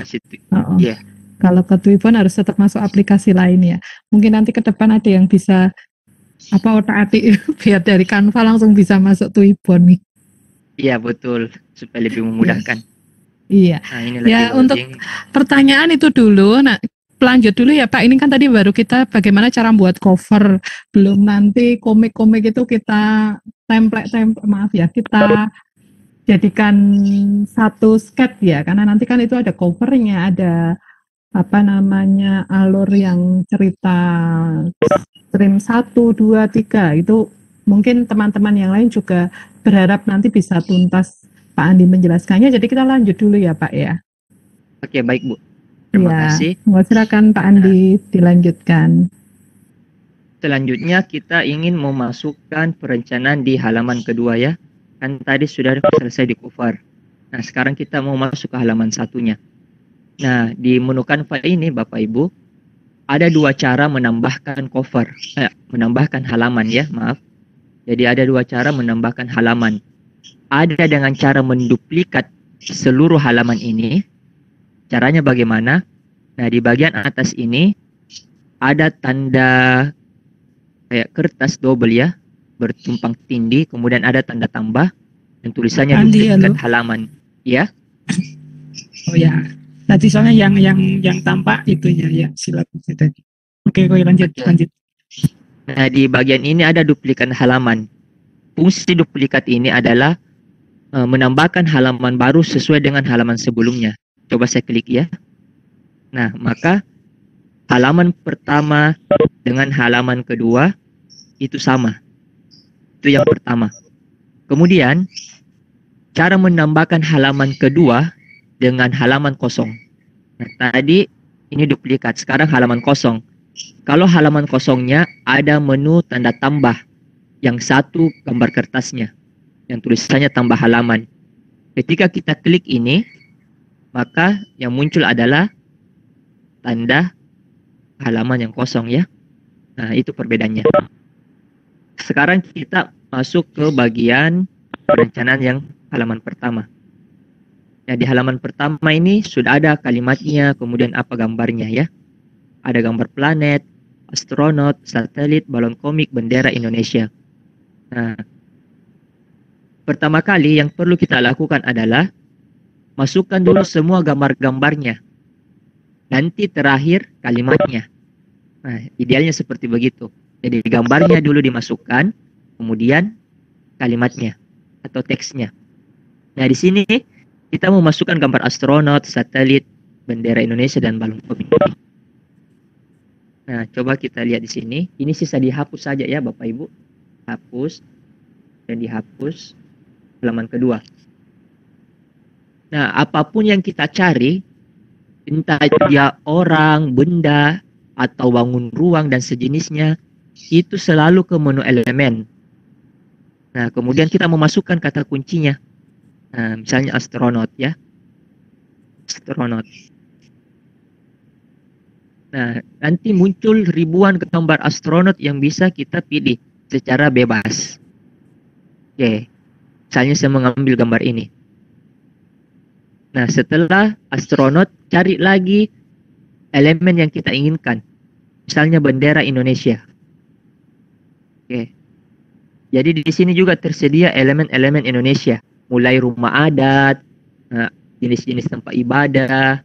Iya. Kalau ke Twibbon harus tetap masuk aplikasi lain ya. Mungkin nanti ke depan ada yang bisa otak-atik biar dari Canva langsung bisa masuk Twibbon nih. Iya betul, supaya lebih memudahkan. Iya. Nah, ini Ya lagi untuk loading. pertanyaan itu dulu. Nah, lanjut dulu ya Pak. Ini kan tadi baru kita bagaimana cara buat cover. Belum nanti komik-komik itu kita kita jadikan satu sketch ya. Karena nanti kan itu ada covernya, ada alur yang cerita stream 1, 2, 3 itu mungkin teman-teman yang lain juga berharap nanti bisa tuntas Pak Andi menjelaskannya. Jadi kita lanjut dulu ya Pak ya. Oke, baik Bu. Terima kasih. Silakan Pak Andi dilanjutkan. Selanjutnya kita ingin memasukkan perencanaan di halaman kedua ya. Kan tadi sudah selesai di cover. Nah, sekarang kita mau masuk ke halaman satunya. Nah, di menu Canva ini Bapak Ibu, ada dua cara menambahkan cover, menambahkan halaman ya, maaf. Jadi ada dua cara menambahkan halaman. Ada dengan cara menduplikat seluruh halaman ini. Caranya bagaimana? Nah, di bagian atas ini ada tanda kayak kertas double ya, bertumpang tindih, kemudian ada tanda tambah dan tulisannya Andi, duplikat halo. halaman. Ya. Oh ya. Tadi soalnya yang tampak itunya ya, silakan tadi. Oke, lanjut. Nah, di bagian ini ada duplikat halaman. Fungsi duplikat ini adalah menambahkan halaman baru sesuai dengan halaman sebelumnya. Coba saya klik ya. Nah, maka halaman pertama dengan halaman kedua itu sama. Itu yang pertama. Kemudian, cara menambahkan halaman kedua dengan halaman kosong. Nah, tadi ini duplikat, sekarang halaman kosong. Kalau halaman kosongnya ada menu tanda tambah yang satu gambar kertasnya, yang tulisannya tambah halaman. Ketika kita klik ini, maka yang muncul adalah tanda halaman yang kosong ya. Nah, itu perbedaannya. Sekarang kita masuk ke bagian perencanaan yang halaman pertama. Nah, di halaman pertama ini sudah ada kalimatnya, kemudian apa gambarnya ya. Ada gambar planet, astronot, satelit, balon komik, bendera Indonesia. Nah, pertama kali yang perlu kita lakukan adalah masukkan dulu semua gambar-gambarnya. Nanti terakhir kalimatnya. Nah, idealnya seperti begitu. Jadi gambarnya dulu dimasukkan, kemudian kalimatnya atau teksnya. Nah, di sini kita mau masukkan gambar astronot, satelit, bendera Indonesia, dan balon komik. Nah, coba kita lihat di sini. Ini sisa dihapus saja ya Bapak Ibu. Hapus dan dihapus. halaman kedua. Nah, apapun yang kita cari, entah dia orang, benda, atau bangun ruang dan sejenisnya, itu selalu ke menu elemen. Nah, kemudian kita memasukkan kata kuncinya. Nah, misalnya astronot ya. Astronot. Nah, nanti muncul ribuan gambar astronot yang bisa kita pilih secara bebas. Oke. Misalnya saya mengambil gambar ini. Nah, setelah astronot, cari lagi elemen yang kita inginkan. Misalnya bendera Indonesia. Oke. Jadi di sini juga tersedia elemen-elemen Indonesia. Mulai rumah adat, jenis-jenis tempat ibadah.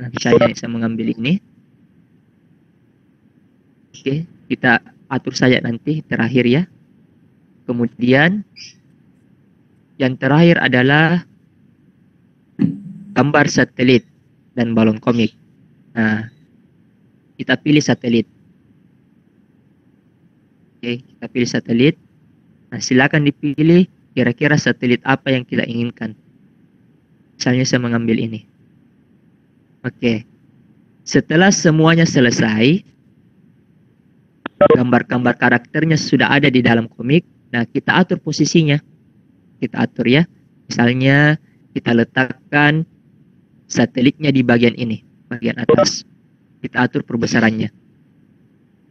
Nah, misalnya saya mengambil ini. Oke, kita atur saja nanti terakhir ya. Kemudian yang terakhir adalah gambar satelit dan balon komik. Nah, kita pilih satelit. Oke, kita pilih satelit. Nah, silakan dipilih kira-kira satelit apa yang kita inginkan. Misalnya saya mengambil ini. Oke. Setelah semuanya selesai, gambar-gambar karakternya sudah ada di dalam komik. Nah, kita atur posisinya. Kita atur ya. Misalnya kita letakkan satelitnya di bagian ini, bagian atas. Kita atur perbesarannya.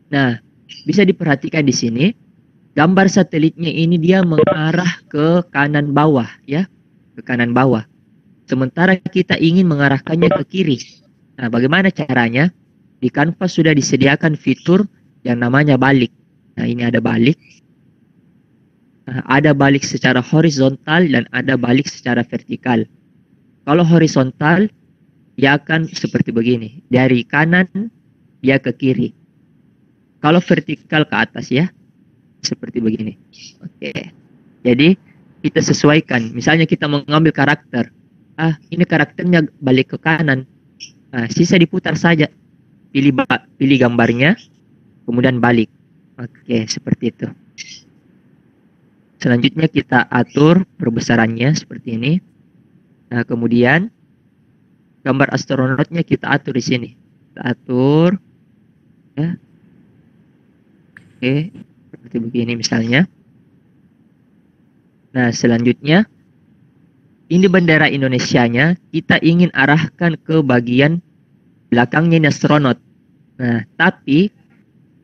Nah, bisa diperhatikan di sini, gambar satelitnya ini dia mengarah ke kanan bawah ya, ke kanan bawah. Sementara kita ingin mengarahkannya ke kiri. Nah, bagaimana caranya? Di Canva sudah disediakan fitur yang namanya balik. Nah, ini ada balik. Nah, ada balik secara horizontal dan ada balik secara vertikal. Kalau horizontal, dia akan seperti begini. Dari kanan, dia ke kiri. Kalau vertikal ke atas ya, seperti begini. Oke. Jadi, kita sesuaikan. Misalnya kita mengambil karakter. Ini karakternya balik ke kanan. Nah, sisa diputar saja. Pilih gambarnya, kemudian balik. Oke, seperti itu. Selanjutnya kita atur perbesarannya seperti ini. Nah, kemudian gambar astronotnya kita atur di sini. Kita atur ya. Oke, seperti begini misalnya. Nah, selanjutnya ini bendera Indonesianya kita ingin arahkan ke bagian belakangnya ini astronot. Nah, tapi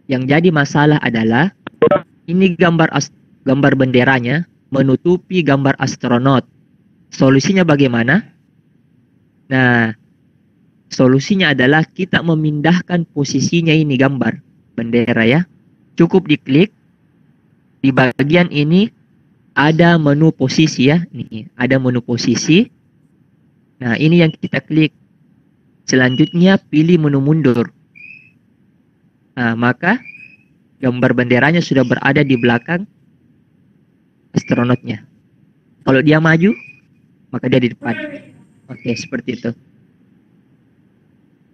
yang jadi masalah adalah ini gambar benderanya menutupi gambar astronot. Solusinya bagaimana? Nah, solusinya adalah kita memindahkan posisinya ini gambar bendera ya. Cukup diklik di bagian ini ada menu posisi ya. Nih, ada menu posisi. Nah, ini yang kita klik. Selanjutnya pilih menu mundur. Nah, maka gambar benderanya sudah berada di belakang astronotnya. Kalau dia maju, maka dia di depan. Oke, seperti itu.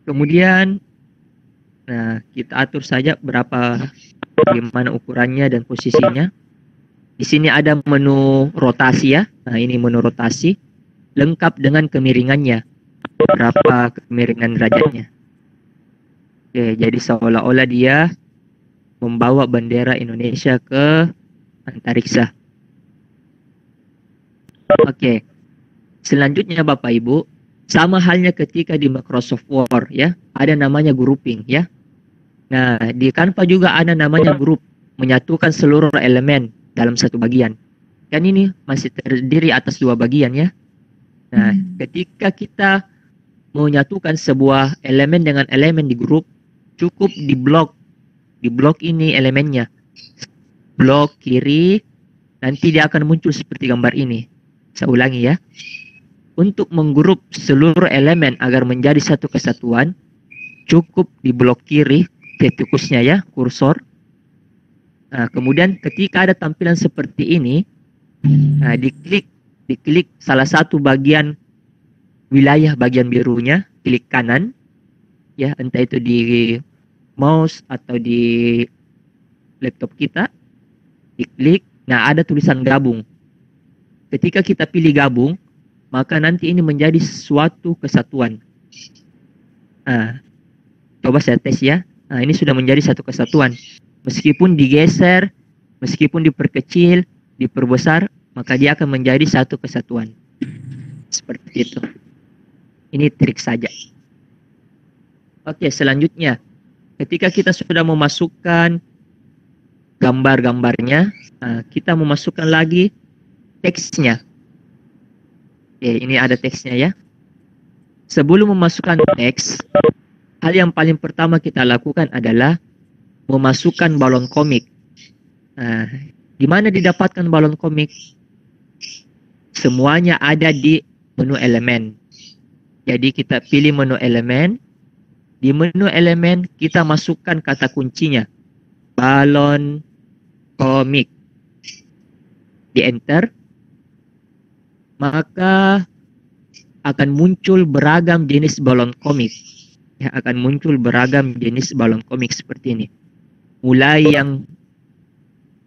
Kemudian, nah, kita atur saja bagaimana ukurannya dan posisinya. Di sini ada menu rotasi ya. Nah, ini menu rotasi lengkap dengan kemiringannya. Berapa kemiringan derajatnya. Oke, jadi seolah-olah dia membawa bendera Indonesia ke antariksa. Oke. Selanjutnya Bapak Ibu, sama halnya ketika di Microsoft Word ya, ada namanya grouping ya. Nah, di Canva juga ada namanya group, menyatukan seluruh elemen dalam satu bagian. Kan ini masih terdiri atas dua bagian ya. Nah, ketika kita menyatukan sebuah elemen dengan elemen di grup, cukup di blok ini elemennya. Blok kiri, nanti dia akan muncul seperti gambar ini. Saya ulangi ya. Untuk menggrup seluruh elemen agar menjadi satu kesatuan, cukup di blok kiri, tikusnya ya, kursor. Nah, kemudian ketika ada tampilan seperti ini, nah, diklik salah satu bagian wilayah bagian birunya, klik kanan, ya, entah itu di mouse atau di laptop kita, diklik. Nah, ada tulisan gabung. ketika kita pilih gabung, maka nanti ini menjadi suatu kesatuan. Coba saya tes ya. Ini sudah menjadi satu kesatuan. Meskipun digeser, meskipun diperkecil, diperbesar, maka dia akan menjadi satu kesatuan. Seperti itu. Ini trik saja. Oke, selanjutnya. Ketika kita sudah memasukkan gambar-gambarnya, kita memasukkan lagi teksnya. Oke, ini ada teksnya ya. Sebelum memasukkan teks, hal yang paling pertama kita lakukan adalah memasukkan balon komik. Di mana didapatkan balon komik? Semuanya ada di menu elemen. Jadi kita pilih menu elemen. Di menu elemen kita masukkan kata kuncinya. Balon komik. Di enter. Maka akan muncul beragam jenis balon komik. Ya, akan muncul beragam jenis balon komik seperti ini. Mulai yang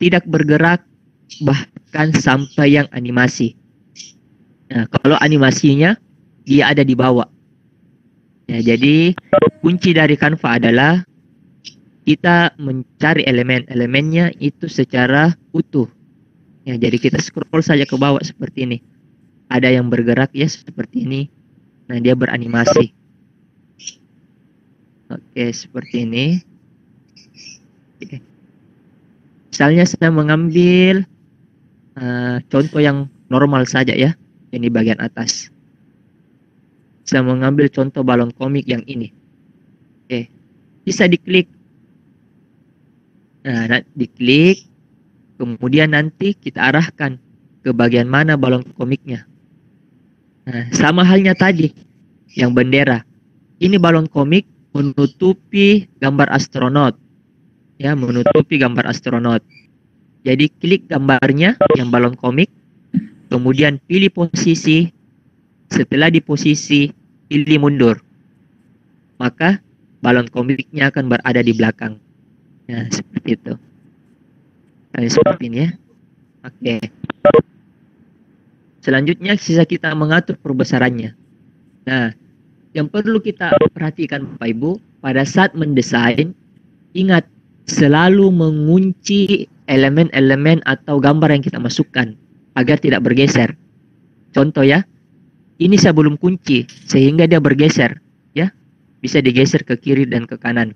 tidak bergerak, bahkan sampai yang animasi. Nah, kalau animasinya, dia ada di bawah. Ya, jadi, kunci dari Canva adalah kita mencari elemen-elemennya itu secara utuh. Ya, jadi kita scroll saja ke bawah seperti ini. Ada yang bergerak ya seperti ini. Nah, dia beranimasi. Oke, seperti ini. Oke. Misalnya saya mengambil contoh yang normal saja ya, yang di bagian atas. Saya mengambil contoh balon komik yang ini. Oke, bisa diklik. Nah, diklik, kemudian nanti kita arahkan ke bagian mana balon komiknya. Nah, sama halnya tadi, yang bendera. Ini balon komik menutupi gambar astronot. Ya, menutupi gambar astronot. Jadi klik gambarnya yang balon komik, kemudian pilih posisi. Setelah di posisi, pilih mundur. Maka balon komiknya akan berada di belakang. Nah, seperti itu. Nah, seperti ini ya. Oke. Selanjutnya sisa kita mengatur perbesarannya. Nah, yang perlu kita perhatikan Bapak Ibu, pada saat mendesain, ingat selalu mengunci elemen-elemen atau gambar yang kita masukkan agar tidak bergeser. Contoh ya, ini saya belum kunci sehingga dia bergeser, ya. Bisa digeser ke kiri dan ke kanan.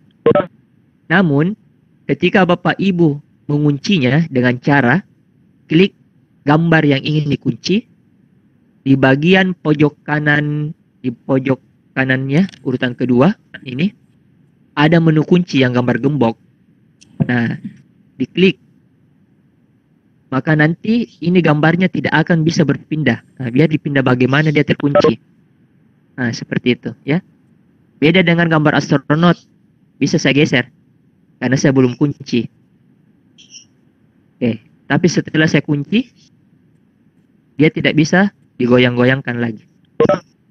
Namun, ketika Bapak Ibu menguncinya dengan cara klik gambar yang ingin dikunci, di bagian pojok kanan, di pojok kanannya, urutan kedua, ini, ada menu kunci yang gambar gembok. Nah, diklik. Maka nanti ini gambarnya tidak akan bisa berpindah. Nah, biar dipindah bagaimana dia terkunci. Nah, seperti itu, ya. Beda dengan gambar astronot, bisa saya geser, karena saya belum kunci. Oke, tapi setelah saya kunci, dia tidak bisa digoyang-goyangkan lagi.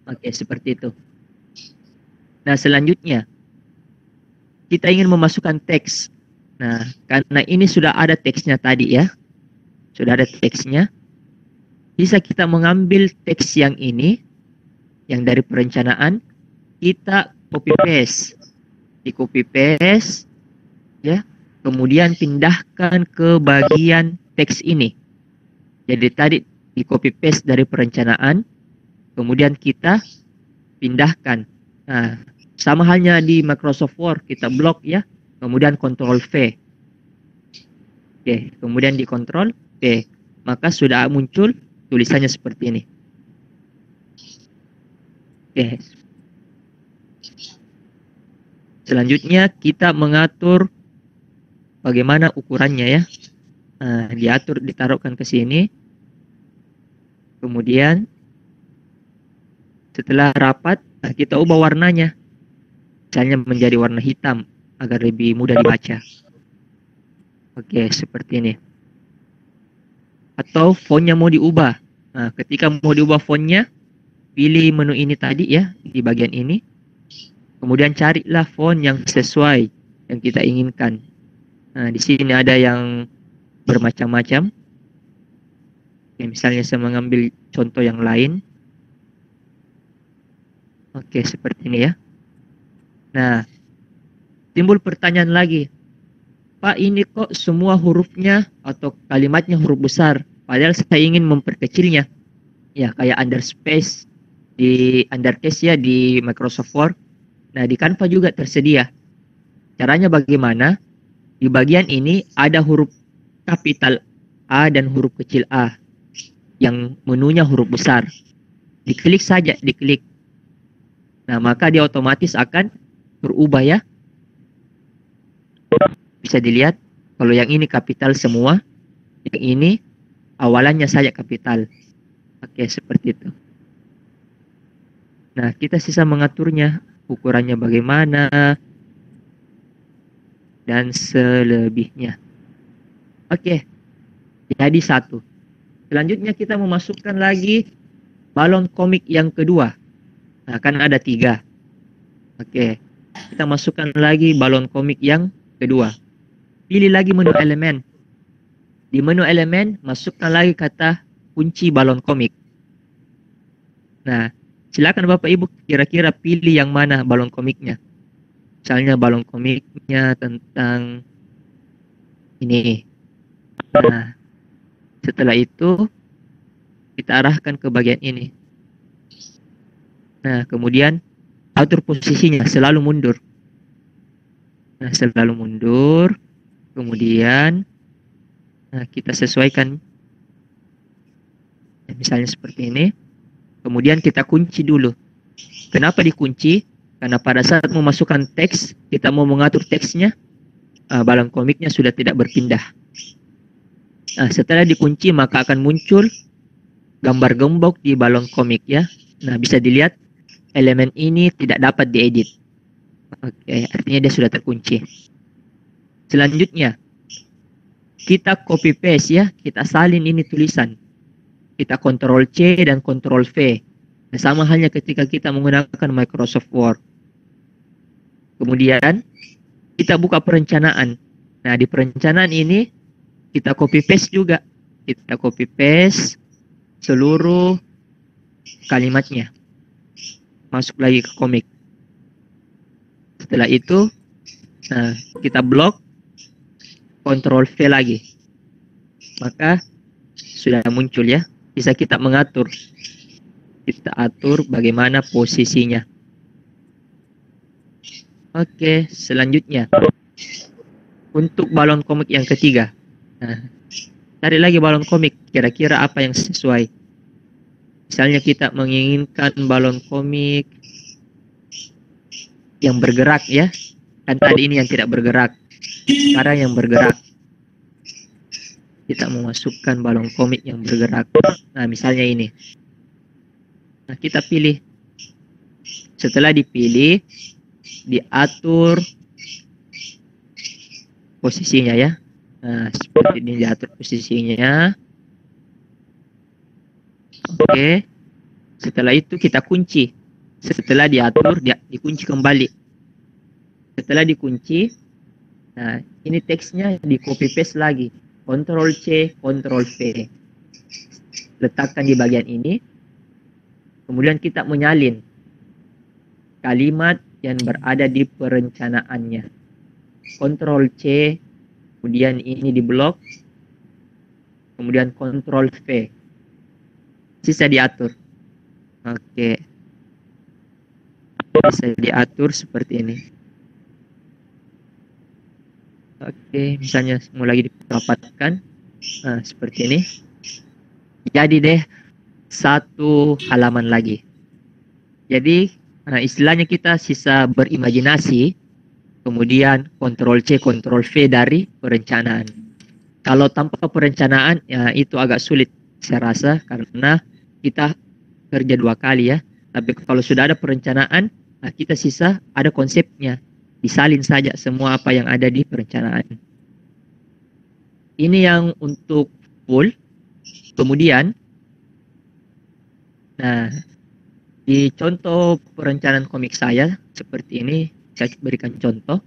Oke, seperti itu. Nah, selanjutnya kita ingin memasukkan teks. Nah, karena ini sudah ada teksnya tadi ya. Sudah ada teksnya. Bisa kita mengambil teks yang ini, yang dari perencanaan, kita copy paste. Di copy paste ya. Kemudian pindahkan ke bagian teks ini. Jadi tadi di copy paste dari perencanaan, kemudian kita pindahkan. Nah, sama halnya di Microsoft Word, kita blok ya, kemudian Ctrl V. Oke, kemudian di Ctrl V, maka sudah muncul tulisannya seperti ini. Oke. Selanjutnya kita mengatur bagaimana ukurannya ya. Nah, diatur, ditaruhkan ke sini. Kemudian setelah rapat, kita ubah warnanya. Misalnya menjadi warna hitam agar lebih mudah dibaca. Oke, seperti ini. Atau fontnya mau diubah. Nah, ketika mau diubah fontnya, pilih menu ini tadi ya, di bagian ini. Kemudian carilah font yang sesuai yang kita inginkan. Nah, di sini ada yang bermacam-macam. Oke, misalnya saya mengambil contoh yang lain. Oke, seperti ini ya. Nah, timbul pertanyaan lagi. Pak, ini kok semua hurufnya atau kalimatnya huruf besar, padahal saya ingin memperkecilnya. Ya, kayak underspace di undercase ya di Microsoft Word. Nah, di Canva juga tersedia. Caranya bagaimana? Di bagian ini ada huruf kapital A dan huruf kecil a. Yang menunya huruf besar. Diklik saja, diklik. Nah, maka dia otomatis akan berubah ya. Bisa dilihat, kalau yang ini kapital semua, yang ini awalannya saja kapital. Oke, seperti itu. Nah, kita sisa mengaturnya, ukurannya bagaimana, dan selebihnya. Oke, jadi satu. Selanjutnya kita memasukkan lagi balon komik yang kedua. Nah, kan ada 3. Oke, kita masukkan lagi balon komik yang kedua. Pilih lagi menu elemen. Di menu elemen, masukkan lagi kata kunci balon komik. Nah, silakan Bapak Ibu kira-kira pilih yang mana balon komiknya. Misalnya balon komiknya tentang ini. Nah, setelah itu kita arahkan ke bagian ini. Nah, kemudian atur posisinya selalu mundur. Nah, selalu mundur. Kemudian kita sesuaikan. Misalnya seperti ini. Kemudian kita kunci dulu. Kenapa dikunci? Karena pada saat memasukkan teks, kita mau mengatur teksnya, balon komiknya sudah tidak berpindah. Nah, setelah dikunci maka akan muncul gambar gembok di balon komik ya. Nah, bisa dilihat elemen ini tidak dapat diedit. Oke, artinya dia sudah terkunci. Selanjutnya, kita copy paste ya, kita salin ini tulisan. Kita Ctrl C dan Ctrl V. Nah, sama halnya ketika kita menggunakan Microsoft Word. Kemudian, kita buka perencanaan. Nah, di perencanaan ini, kita copy paste juga. Kita copy paste seluruh kalimatnya. Masuk lagi ke komik. Setelah itu, kita blok, Ctrl V lagi. Maka, sudah muncul ya. Bisa kita mengatur. Kita atur bagaimana posisinya. Oke, selanjutnya. Untuk balon komik yang ketiga. Nah, cari lagi balon komik. Kira-kira apa yang sesuai. Misalnya kita menginginkan balon komik yang bergerak ya. Kan tadi ini yang tidak bergerak. Sekarang yang bergerak. Kita memasukkan balon komik yang bergerak. Nah, misalnya ini. Nah, kita pilih. Setelah dipilih, diatur posisinya ya. Nah, seperti ini diatur posisinya. Oke. Setelah itu kita kunci. Setelah diatur, dikunci kembali. Setelah dikunci, nah ini teksnya di copy paste lagi. Ctrl C, Ctrl V. Letakkan di bagian ini. Kemudian kita menyalin kalimat yang berada di perencanaannya. Ctrl C, kemudian ini di blok. Kemudian Ctrl V. Sisa diatur. Oke. Bisa diatur seperti ini. Oke, misalnya mau lagi dirapatkan. Nah, seperti ini. Jadi deh satu halaman lagi. Jadi istilahnya kita sisa berimajinasi. Kemudian Ctrl C, Ctrl V dari perencanaan. Kalau tanpa perencanaan, ya itu agak sulit saya rasa karena kita kerja 2 kali ya. Tapi kalau sudah ada perencanaan, kita sisa ada konsepnya. Disalin saja semua apa yang ada di perencanaan. Ini yang untuk full. Kemudian, nah, di contoh perencanaan komik saya seperti ini, saya berikan contoh.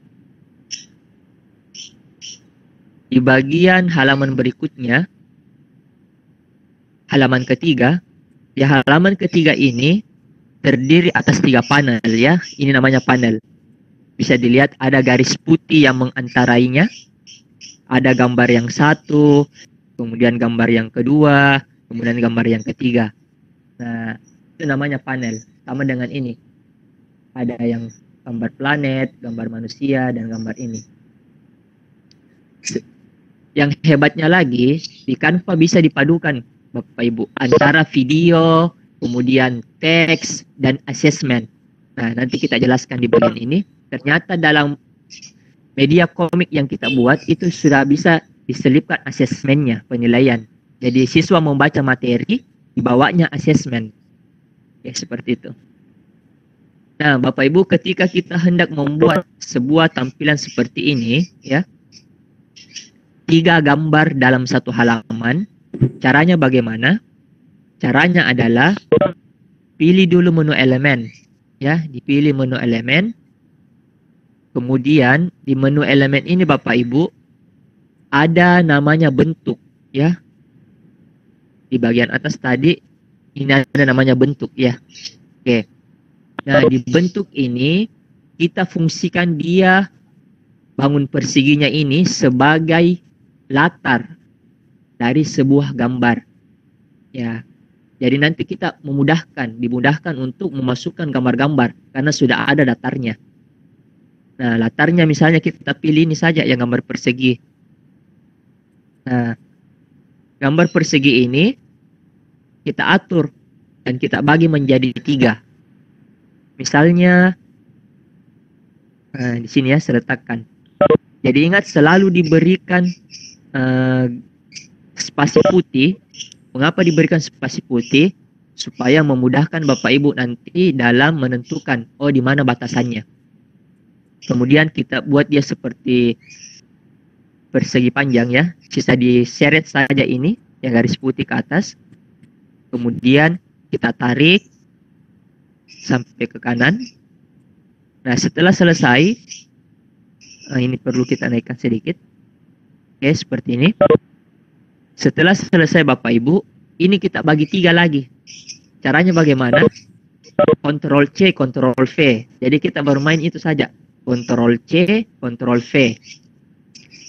Di bagian halaman berikutnya, halaman ketiga. Di halaman ketiga ini terdiri atas 3 panel ya. Ini namanya panel. Bisa dilihat ada garis putih yang mengantarainya. Ada gambar yang satu, kemudian gambar yang kedua, kemudian gambar yang ketiga. Nah, itu namanya panel. Sama dengan ini. Ada yang gambar planet, gambar manusia, dan gambar ini. Yang hebatnya lagi, di Canva bisa dipadukan, Bapak Ibu, antara video, kemudian teks, dan assessment. Nah, nanti kita jelaskan di bagian ini. Ternyata dalam media komik yang kita buat, itu sudah bisa diselipkan assessmentnya, penilaian. Jadi siswa membaca materi, dibawanya assessment. Ya, seperti itu. Nah, Bapak Ibu, ketika kita hendak membuat sebuah tampilan seperti ini, ya, 3 gambar dalam satu halaman, caranya bagaimana? Caranya adalah pilih dulu menu elemen, ya, dipilih menu elemen. Kemudian di menu elemen ini Bapak Ibu ada namanya bentuk, ya. Di bagian atas tadi ini ada namanya bentuk, ya. Oke. Nah, di bentuk ini kita fungsikan dia bangun persiginya ini sebagai latar dari sebuah gambar. Ya. Jadi nanti kita dimudahkan untuk memasukkan gambar-gambar karena sudah ada datarnya. Nah, latarnya misalnya kita pilih ini saja yang gambar persegi. Nah, gambar persegi ini kita atur dan kita bagi menjadi 3. Misalnya, di sini ya saya letakkan. Jadi ingat selalu diberikan spasi putih. Mengapa diberikan spasi putih? Supaya memudahkan Bapak Ibu nanti dalam menentukan di mana batasannya. Kemudian kita buat dia seperti persegi panjang ya. Sisa diseret saja ini yang garis putih ke atas. Kemudian kita tarik sampai ke kanan. Nah, setelah selesai, ini perlu kita naikkan sedikit. Oke, seperti ini. Setelah selesai Bapak Ibu, ini kita bagi 3 lagi. Caranya bagaimana? Ctrl C, Ctrl V. Jadi kita baru main itu saja. Ctrl C, Ctrl V.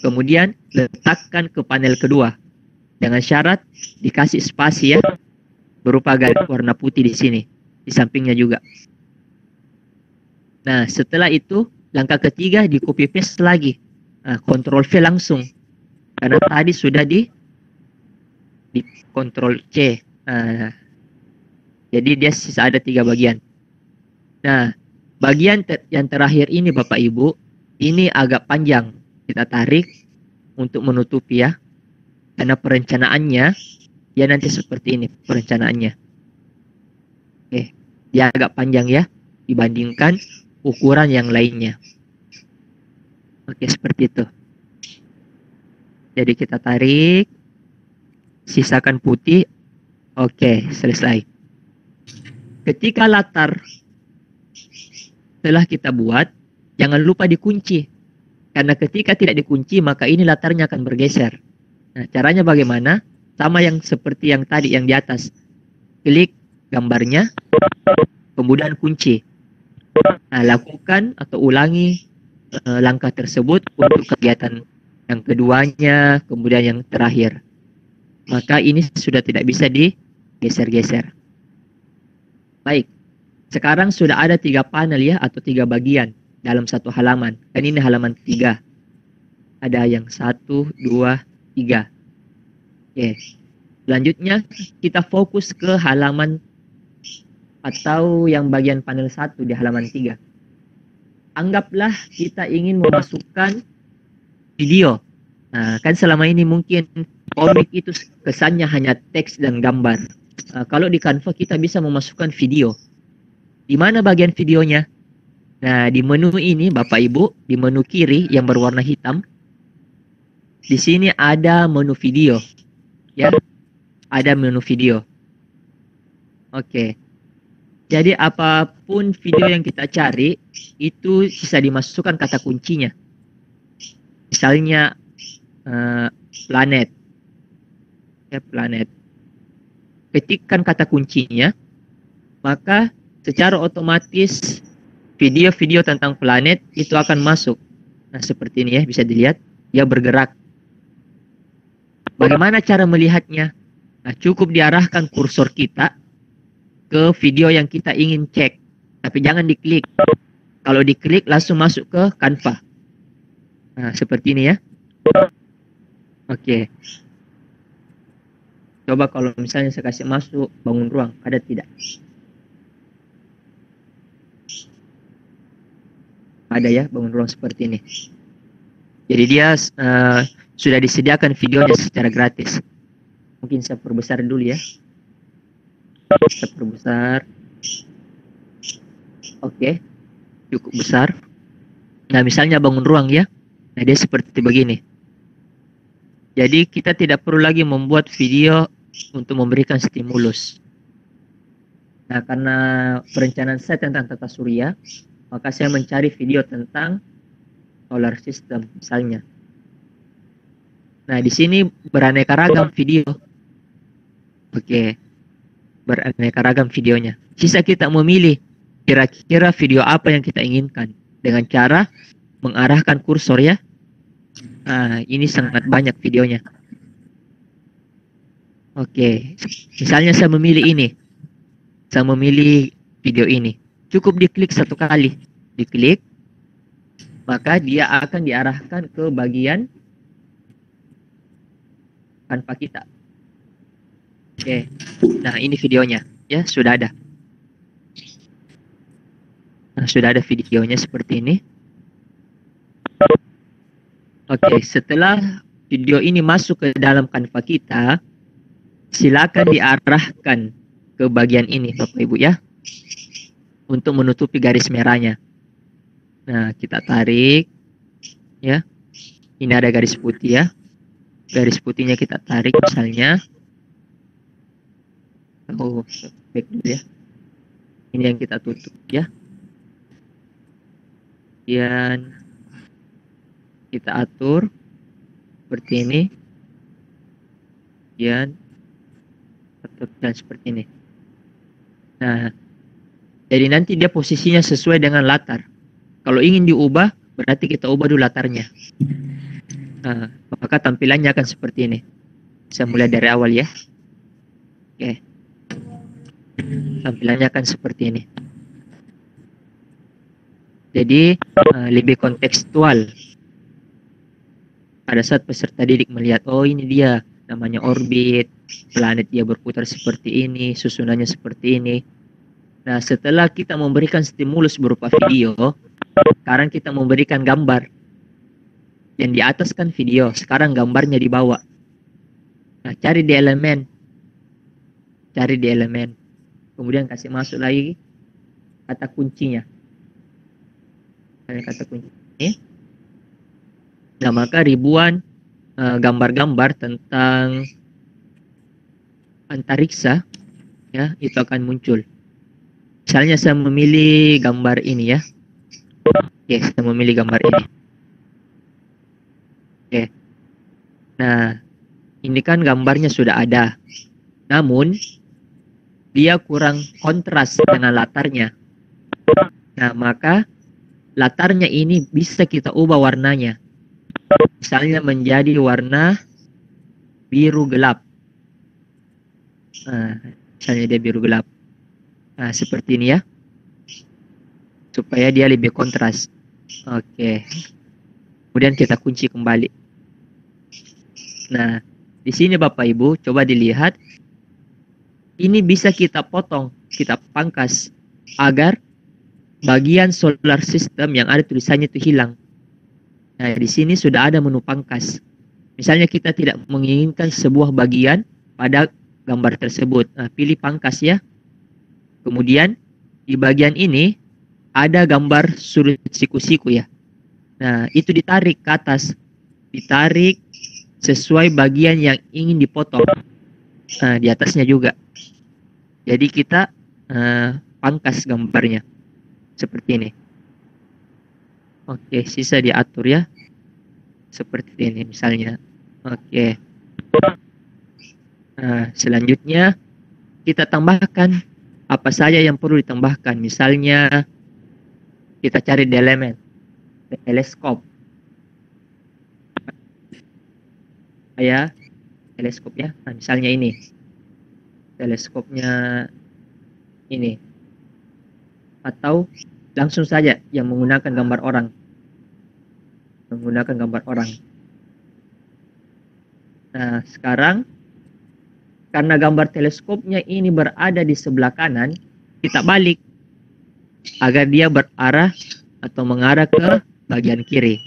Kemudian letakkan ke panel kedua. Dengan syarat dikasih spasi ya. Berupa garis warna putih di sini. Di sampingnya juga. Nah, setelah itu langkah ketiga di copy paste lagi. Nah, Ctrl V langsung. Karena tadi sudah di Ctrl C. Nah, jadi dia sisa ada 3 bagian. Nah, bagian yang terakhir ini Bapak Ibu, ini agak panjang. Kita tarik untuk menutupi ya. Karena perencanaannya, ya nanti seperti ini perencanaannya. Oke, dia agak panjang ya, dibandingkan ukuran yang lainnya. Oke, seperti itu. Jadi kita tarik, sisakan putih. Oke, selesai. Ketika latar telah kita buat, jangan lupa dikunci. Karena ketika tidak dikunci, maka ini latarnya akan bergeser. Nah, caranya bagaimana? Sama yang seperti yang tadi, yang di atas. Klik gambarnya, kemudian kunci. Nah, lakukan atau ulangi langkah tersebut untuk kegiatan yang keduanya, kemudian yang terakhir. Maka ini sudah tidak bisa digeser-geser. Baik, sekarang sudah ada 3 panel ya, atau 3 bagian dalam satu halaman. Dan ini halaman 3. Ada yang 1, 2, 3. Oke. Selanjutnya kita fokus ke halaman atau yang bagian panel 1 di halaman 3. Anggaplah kita ingin memasukkan video. Nah, kan selama ini mungkin komik itu kesannya hanya teks dan gambar. Kalau di Canva kita bisa memasukkan video. Di mana bagian videonya? Nah, di menu ini Bapak Ibu, di menu kiri yang berwarna hitam, di sini ada menu video. Ya, ada menu video. Oke. Jadi apapun video yang kita cari, itu bisa dimasukkan kata kuncinya. Misalnya planet. Ya, planet. ketikkan kata kuncinya, maka secara otomatis video-video tentang planet itu akan masuk. Nah, seperti ini ya, bisa dilihat, dia bergerak. Bagaimana cara melihatnya? Nah, cukup diarahkan kursor kita ke video yang kita ingin cek. Tapi jangan diklik. Kalau diklik langsung masuk ke Canva. Nah, seperti ini ya. Oke. Coba kalau misalnya saya kasih masuk bangun ruang, ada tidak? Ada ya, bangun ruang seperti ini. Jadi dia sudah disediakan videonya secara gratis. Mungkin saya perbesar dulu ya. Saya perbesar. Oke, cukup besar. Nah, misalnya bangun ruang ya. Nah, dia seperti begini. Jadi kita tidak perlu lagi membuat video untuk memberikan stimulus. Nah, karena perencanaan saya tentang tata surya, maka saya mencari video tentang solar system misalnya. Nah, di sini beraneka ragam video. Oke, beraneka ragam videonya. Sisa kita memilih kira-kira video apa yang kita inginkan dengan cara mengarahkan kursor ya. Nah, ini sangat banyak videonya. Oke, misalnya saya memilih ini. Saya memilih video ini. Cukup diklik satu kali. Diklik, maka dia akan diarahkan ke bagian Canva kita. Oke, nah ini videonya. Ya, sudah ada. Nah, sudah ada videonya seperti ini. Oke, setelah video ini masuk ke dalam Canva kita, silakan diarahkan ke bagian ini, Bapak Ibu ya, untuk menutupi garis merahnya. Nah, kita tarik, ya. Ini ada garis putih ya. Garis putihnya kita tarik misalnya. Oh, back dulu ya. Ini yang kita tutup ya. Kemudian kita atur seperti ini. Kemudian atur dan seperti ini. Nah, jadi nanti dia posisinya sesuai dengan latar. Kalau ingin diubah, berarti kita ubah dulu latarnya. Nah, maka tampilannya akan seperti ini. Saya mulai dari awal ya. Oke. Tampilannya akan seperti ini. Jadi lebih kontekstual. Pada saat peserta didik melihat, oh ini dia namanya orbit, planet dia berputar seperti ini, susunannya seperti ini. Nah, setelah kita memberikan stimulus berupa video, sekarang kita memberikan gambar. Yang di atas kan video, sekarang gambarnya di bawah. Nah, cari di elemen. Cari di elemen. Kemudian kasih masuk lagi kata kuncinya. Kata kunci ini. Nah, maka ribuan gambar-gambar tentang antariksa ya, itu akan muncul. Misalnya saya memilih gambar ini ya. Oke, saya memilih gambar ini. Oke. Nah, ini kan gambarnya sudah ada. Namun dia kurang kontras dengan latarnya. Nah, maka latarnya ini bisa kita ubah warnanya. Misalnya menjadi warna biru gelap. Nah, misalnya dia biru gelap. Nah, seperti ini ya. Supaya dia lebih kontras. Oke. Kemudian kita kunci kembali. Nah, di sini Bapak Ibu, coba dilihat. Ini bisa kita potong, kita pangkas agar bagian solar system yang ada tulisannya itu hilang. Nah, di sini sudah ada menu pangkas. Misalnya kita tidak menginginkan sebuah bagian pada gambar tersebut. Nah, pilih pangkas ya. Kemudian di bagian ini ada gambar sudut siku-siku ya. Nah, itu ditarik ke atas. Ditarik sesuai bagian yang ingin dipotong. Nah, di atasnya juga. Jadi kita pangkas gambarnya. Seperti ini. Oke, sisa diatur ya. Seperti ini misalnya. Oke. Nah, selanjutnya kita tambahkan apa saja yang perlu ditambahkan. Misalnya kita cari di elemen teleskop. Ya, teleskop ya. Nah, misalnya ini. Teleskopnya ini. Atau langsung saja yang menggunakan gambar orang. Menggunakan gambar orang. Nah, sekarang karena gambar teleskopnya ini berada di sebelah kanan, kita balik agar dia berarah atau mengarah ke bagian kiri.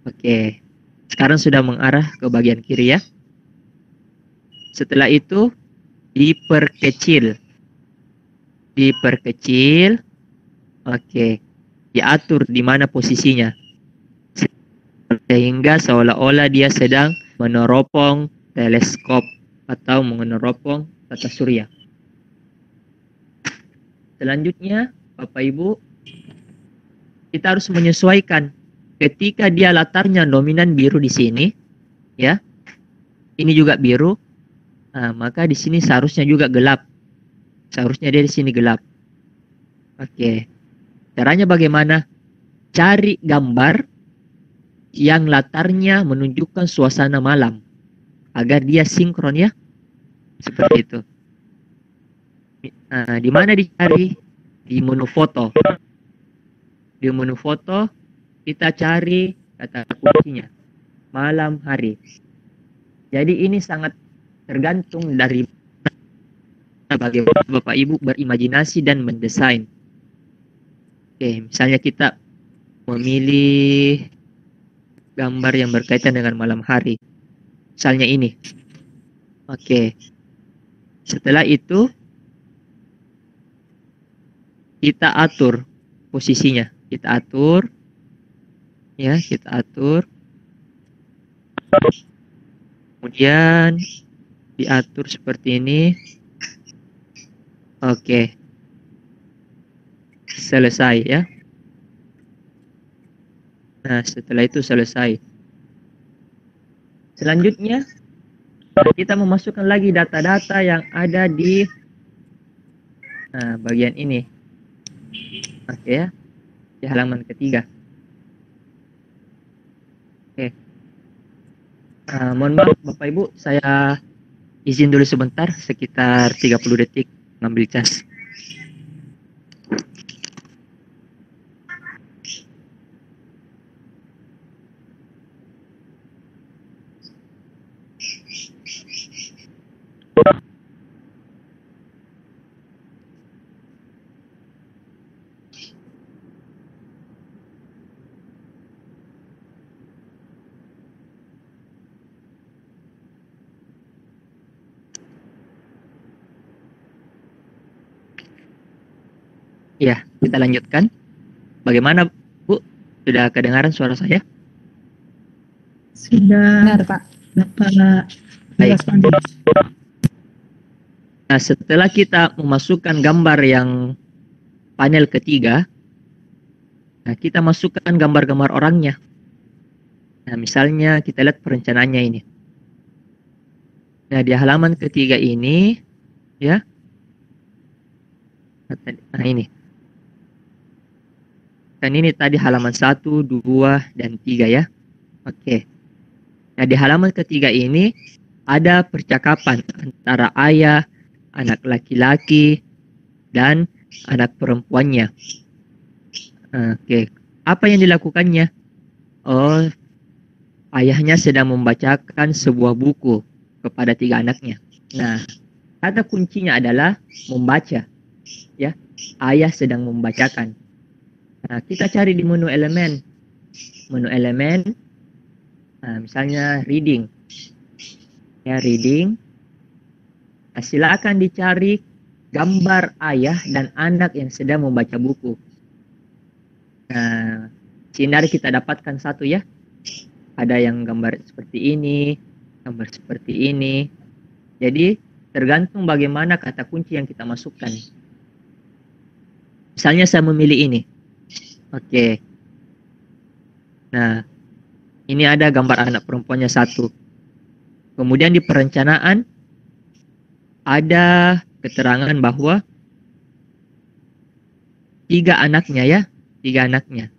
Oke. Sekarang sudah mengarah ke bagian kiri ya. Setelah itu diperkecil. Diperkecil. Oke. Diatur di mana posisinya. Sehingga seolah-olah dia sedang meneropong teleskop atau meneropong tata surya. Selanjutnya, Bapak Ibu, kita harus menyesuaikan. Ketika dia latarnya dominan biru di sini, ya, ini juga biru, nah, maka di sini seharusnya juga gelap. Seharusnya dia di sini gelap. Oke, caranya bagaimana? Cari gambar yang latarnya menunjukkan suasana malam, agar dia sinkron ya, seperti itu. Nah, di mana dicari? Di menu foto. Di menu foto kita cari kata kuncinya malam hari. Jadi ini sangat tergantung dari bagaimana Bapak Ibu berimajinasi dan mendesain. Oke, misalnya kita memilih gambar yang berkaitan dengan malam hari. Misalnya ini. Oke. Setelah itu kita atur posisinya. Kita atur. Ya, kita atur. Kemudian diatur seperti ini. Oke. Selesai ya. Nah, setelah itu selesai. Selanjutnya kita memasukkan lagi data-data yang ada di bagian ini. Oke ya. Di halaman ketiga. Oke. Mohon maaf Bapak Ibu, saya izin dulu sebentar, sekitar 30 detik ngambil cas. Ya, kita lanjutkan. Bagaimana Bu? Sudah kedengaran suara saya? Sudah. Benar, Pak. Bapak Baik. jelas, Pak Andi. Nah, setelah kita memasukkan gambar yang panel ketiga, nah kita masukkan gambar-gambar orangnya. Nah, misalnya kita lihat perencanaannya ini. Nah, di halaman ketiga ini, ya. Nah, ini. Dan ini tadi halaman 1, 2, dan 3 ya. Oke. Nah, di halaman ketiga ini ada percakapan antara ayah, anak laki-laki, dan anak perempuannya. Oke. Apa yang dilakukannya? Oh, ayahnya sedang membacakan sebuah buku kepada 3 anaknya. Nah, kata kuncinya adalah membaca. Ya, ayah sedang membacakan. Nah, kita cari di menu elemen. Menu elemen, nah, misalnya reading. Ya, reading. Nah, silakan dicari gambar ayah dan anak yang sedang membaca buku. Nah, sini kita dapatkan satu ya. Ada yang gambar seperti ini, gambar seperti ini. Jadi, tergantung bagaimana kata kunci yang kita masukkan. Misalnya saya memilih ini. Oke. Nah, ini ada gambar anak perempuannya 1. Kemudian di perencanaan ada keterangan bahwa 3 anaknya ya, 3 anaknya.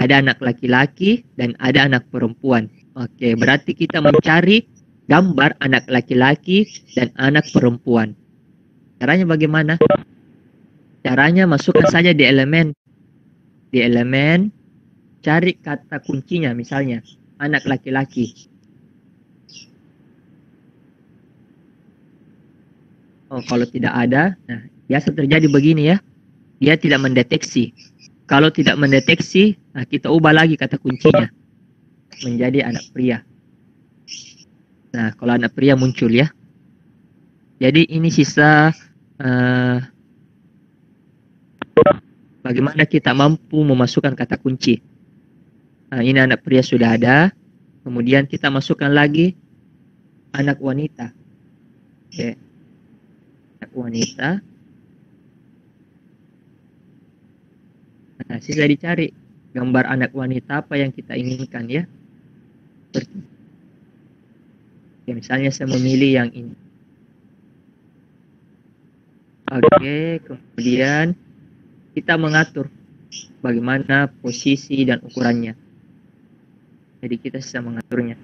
Ada anak laki-laki dan ada anak perempuan. Oke, berarti kita mencari gambar anak laki-laki dan anak perempuan. Caranya bagaimana? Caranya masukkan saja di elemen. Di elemen, cari kata kuncinya, misalnya anak laki-laki. Oh, kalau tidak ada, nah biasa terjadi begini ya. Dia tidak mendeteksi. Kalau tidak mendeteksi, nah kita ubah lagi kata kuncinya menjadi anak pria. Nah, kalau anak pria muncul ya. Jadi ini sisa bagaimana kita mampu memasukkan kata kunci. Nah, ini anak pria sudah ada. Kemudian kita masukkan lagi anak wanita. Oke. Anak wanita. Nah, sisa dicari gambar anak wanita apa yang kita inginkan ya. Ya, misalnya saya memilih yang ini. Oke, kemudian kita mengatur bagaimana posisi dan ukurannya. Jadi kita bisa mengaturnya.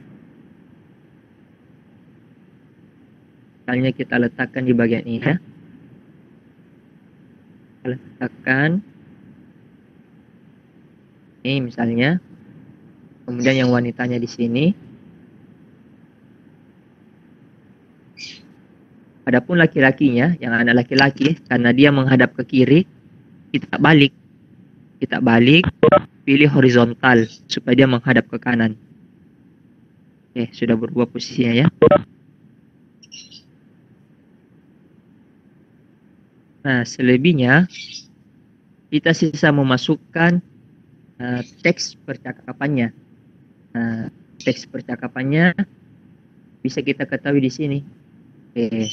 Misalnya kita letakkan di bagian ini ya. Kita letakkan ini misalnya, kemudian yang wanitanya di sini. Adapun laki-lakinya, yang anak laki-laki, karena dia menghadap ke kiri, kita balik, pilih horizontal supaya dia menghadap ke kanan. Oke, sudah berubah posisinya ya. Nah, selebihnya kita sisa memasukkan teks percakapannya. Teks percakapannya bisa kita ketahui di sini. Oke.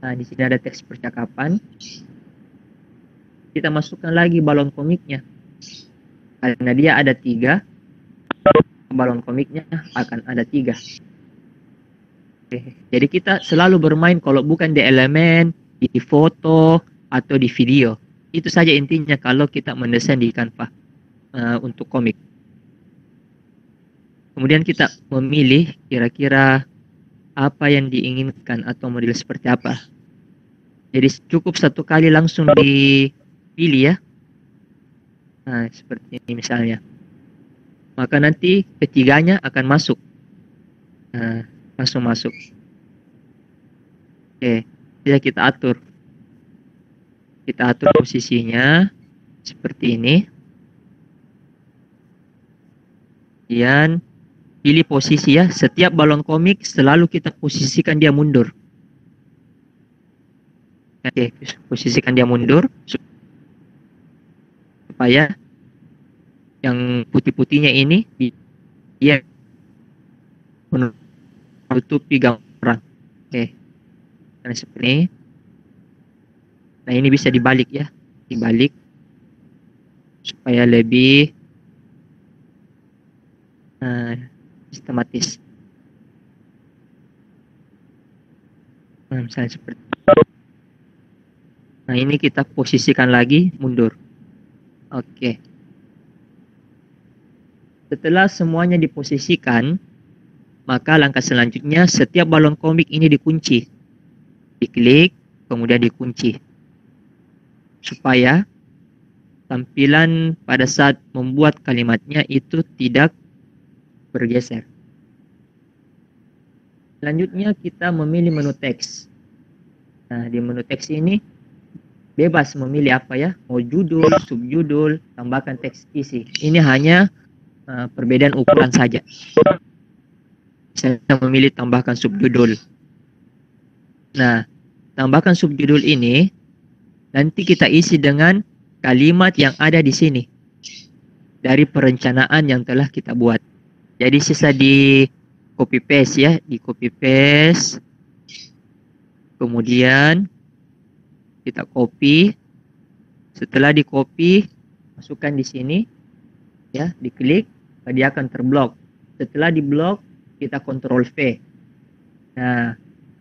Nah, di sini ada teks percakapan. Kita masukkan lagi balon komiknya. Karena dia ada 3, balon komiknya akan ada 3. Oke. Jadi kita selalu bermain kalau bukan di elemen, di foto, atau di video. Itu saja intinya kalau kita mendesain di Canva untuk komik. Kemudian kita memilih kira-kira apa yang diinginkan atau model seperti apa. Jadi cukup 1 kali langsung dipilih ya. Nah, seperti ini misalnya. Maka nanti ketiganya akan masuk. Nah, langsung masuk. Oke, bisa kita atur. Kita atur posisinya seperti ini. Kemudian pilih posisi ya. Setiap balon komik selalu kita posisikan dia mundur. Oke, posisikan dia mundur supaya yang putih-putihnya ini dia menutupi gambaran. Oke, nah seperti ini. Nah, ini bisa dibalik ya, dibalik supaya lebih sistematis. Nah, misalnya seperti ini. Nah, ini kita posisikan lagi mundur. Oke. Setelah semuanya diposisikan, maka langkah selanjutnya setiap balon komik ini dikunci. Diklik, kemudian dikunci. Supaya tampilan pada saat membuat kalimatnya itu tidak bergeser. Selanjutnya kita memilih menu teks. Nah, di menu teks ini bebas memilih apa ya, mau judul, subjudul, tambahkan teks isi. Ini hanya perbedaan ukuran saja. Saya memilih tambahkan subjudul. Nah, tambahkan subjudul ini nanti kita isi dengan kalimat yang ada di sini dari perencanaan yang telah kita buat. Jadi sisa di copy paste ya, di copy paste. Kemudian kita copy. Setelah di copy, masukkan di sini ya, diklik, dia akan terblok. Setelah diblok, kita Ctrl V. Nah,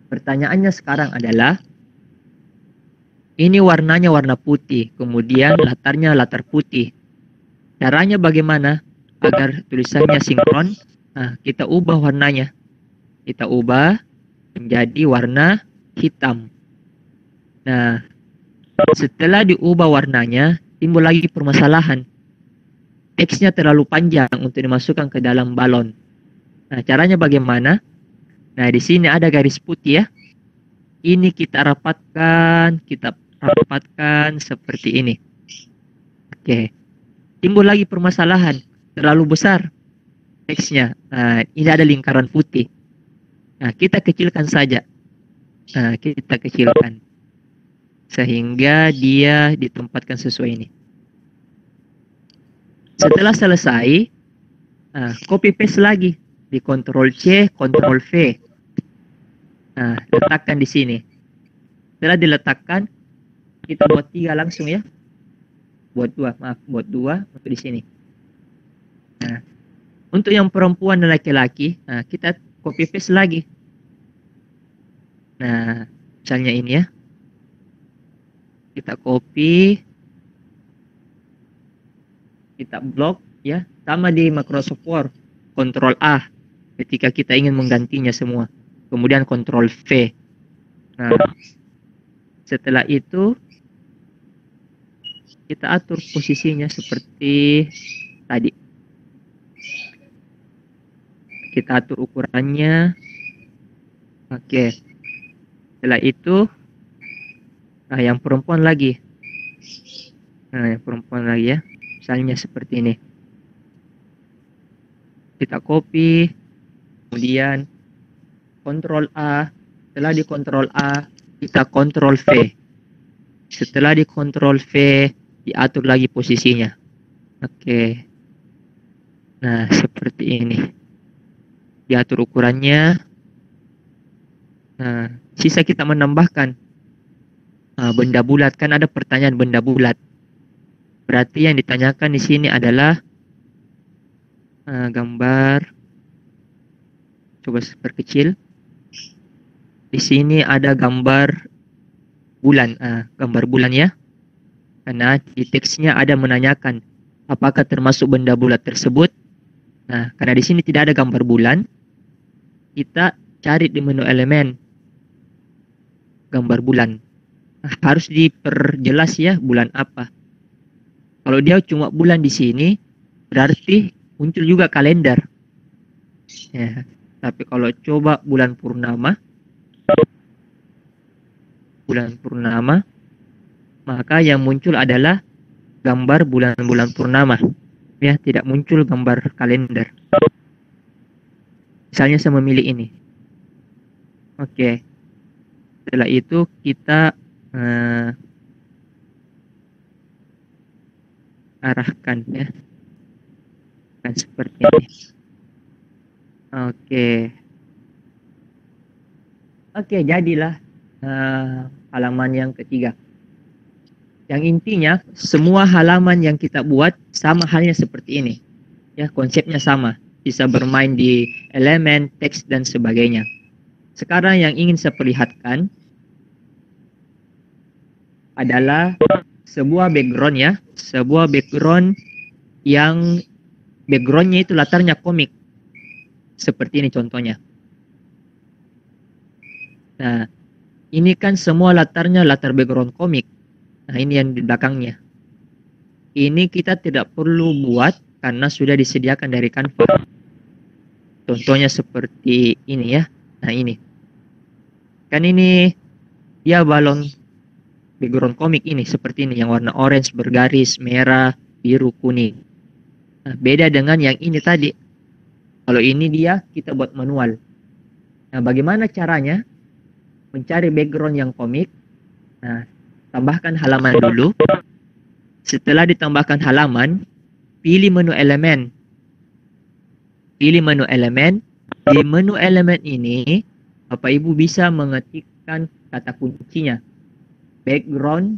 pertanyaannya sekarang adalah, ini warnanya warna putih, kemudian latarnya latar putih. Caranya bagaimana agar tulisannya sinkron? Nah, kita ubah warnanya. Kita ubah menjadi warna hitam. Nah, setelah diubah warnanya, timbul lagi permasalahan. Teksnya terlalu panjang untuk dimasukkan ke dalam balon. Nah, caranya bagaimana? Nah, di sini ada garis putih ya. Ini kita rapatkan seperti ini. Oke. Timbul lagi permasalahan, terlalu besar teksnya. Nah, ini ada lingkaran putih. Nah, kita kecilkan saja. Nah, kita kecilkan. Sehingga dia ditempatkan sesuai ini. Setelah selesai, copy paste lagi. Di Ctrl C, Ctrl V. Nah, letakkan di sini. Setelah diletakkan, kita buat 3 langsung ya. Buat 2 untuk di sini. Nah, untuk yang perempuan dan laki-laki, nah, kita copy paste lagi. Nah, misalnya ini ya. Kita copy, kita blok ya, sama di Microsoft Word, Ctrl A ketika kita ingin menggantinya semua. Kemudian Ctrl V. Nah, setelah itu kita atur posisinya seperti tadi. Kita atur ukurannya. Oke. Setelah itu, nah yang perempuan lagi. Nah, yang perempuan lagi ya. Misalnya seperti ini. Kita copy, kemudian Ctrl A. Setelah di Ctrl A, kita Ctrl V. Setelah di Ctrl V, diatur lagi posisinya. Oke. Nah, seperti ini. Diatur ukurannya. Nah, sisa kita menambahkan benda bulat. Kan ada pertanyaan benda bulat. Berarti yang ditanyakan di sini adalah gambar. Coba perkecil. Di sini ada gambar bulan. Gambar bulan ya. Karena di teksnya ada menanyakan apakah termasuk benda bulat tersebut. Nah, karena di sini tidak ada gambar bulan, kita cari di menu elemen gambar bulan. Nah, harus diperjelas ya bulan apa. Kalau dia cuma bulan di sini, berarti muncul juga kalender. Ya, tapi kalau coba bulan purnama, maka yang muncul adalah gambar bulan-bulan purnama. Ya, tidak muncul gambar kalender. Misalnya saya memilih ini. Oke. Setelah itu kita arahkan ya. Kan seperti ini. Oke, jadilah halaman yang ketiga. Yang intinya semua halaman yang kita buat sama halnya seperti ini. Ya, konsepnya sama. Bisa bermain di elemen, teks dan sebagainya. Sekarang yang ingin saya perlihatkan adalah sebuah background ya. Sebuah background yang backgroundnya itu latarnya komik. Seperti ini contohnya. Nah, ini kan semua latarnya latar background komik. Nah, ini yang di belakangnya. Ini kita tidak perlu buat karena sudah disediakan dari Canva. Contohnya seperti ini ya. Nah, ini. Kan ini dia balon background komik ini seperti ini yang warna orange bergaris merah, biru, kuning. Nah, beda dengan yang ini tadi. Kalau ini dia kita buat manual. Nah, bagaimana caranya mencari background yang komik? Nah, tambahkan halaman dulu. Setelah ditambahkan halaman, pilih menu elemen. Pilih menu elemen. Di menu elemen ini, Bapak Ibu bisa mengetikkan kata kuncinya. Background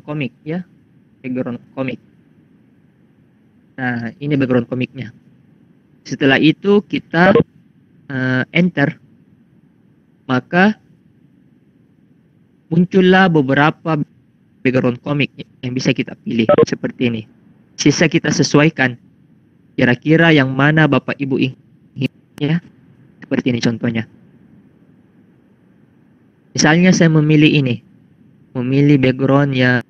komik ya. Background komik. Nah, ini background komiknya. Setelah itu kita enter, maka muncullah beberapa background komik yang bisa kita pilih seperti ini. Sisa kita sesuaikan kira-kira yang mana Bapak Ibu ingin, ya. Seperti ini contohnya. Misalnya saya memilih ini, memilih background yang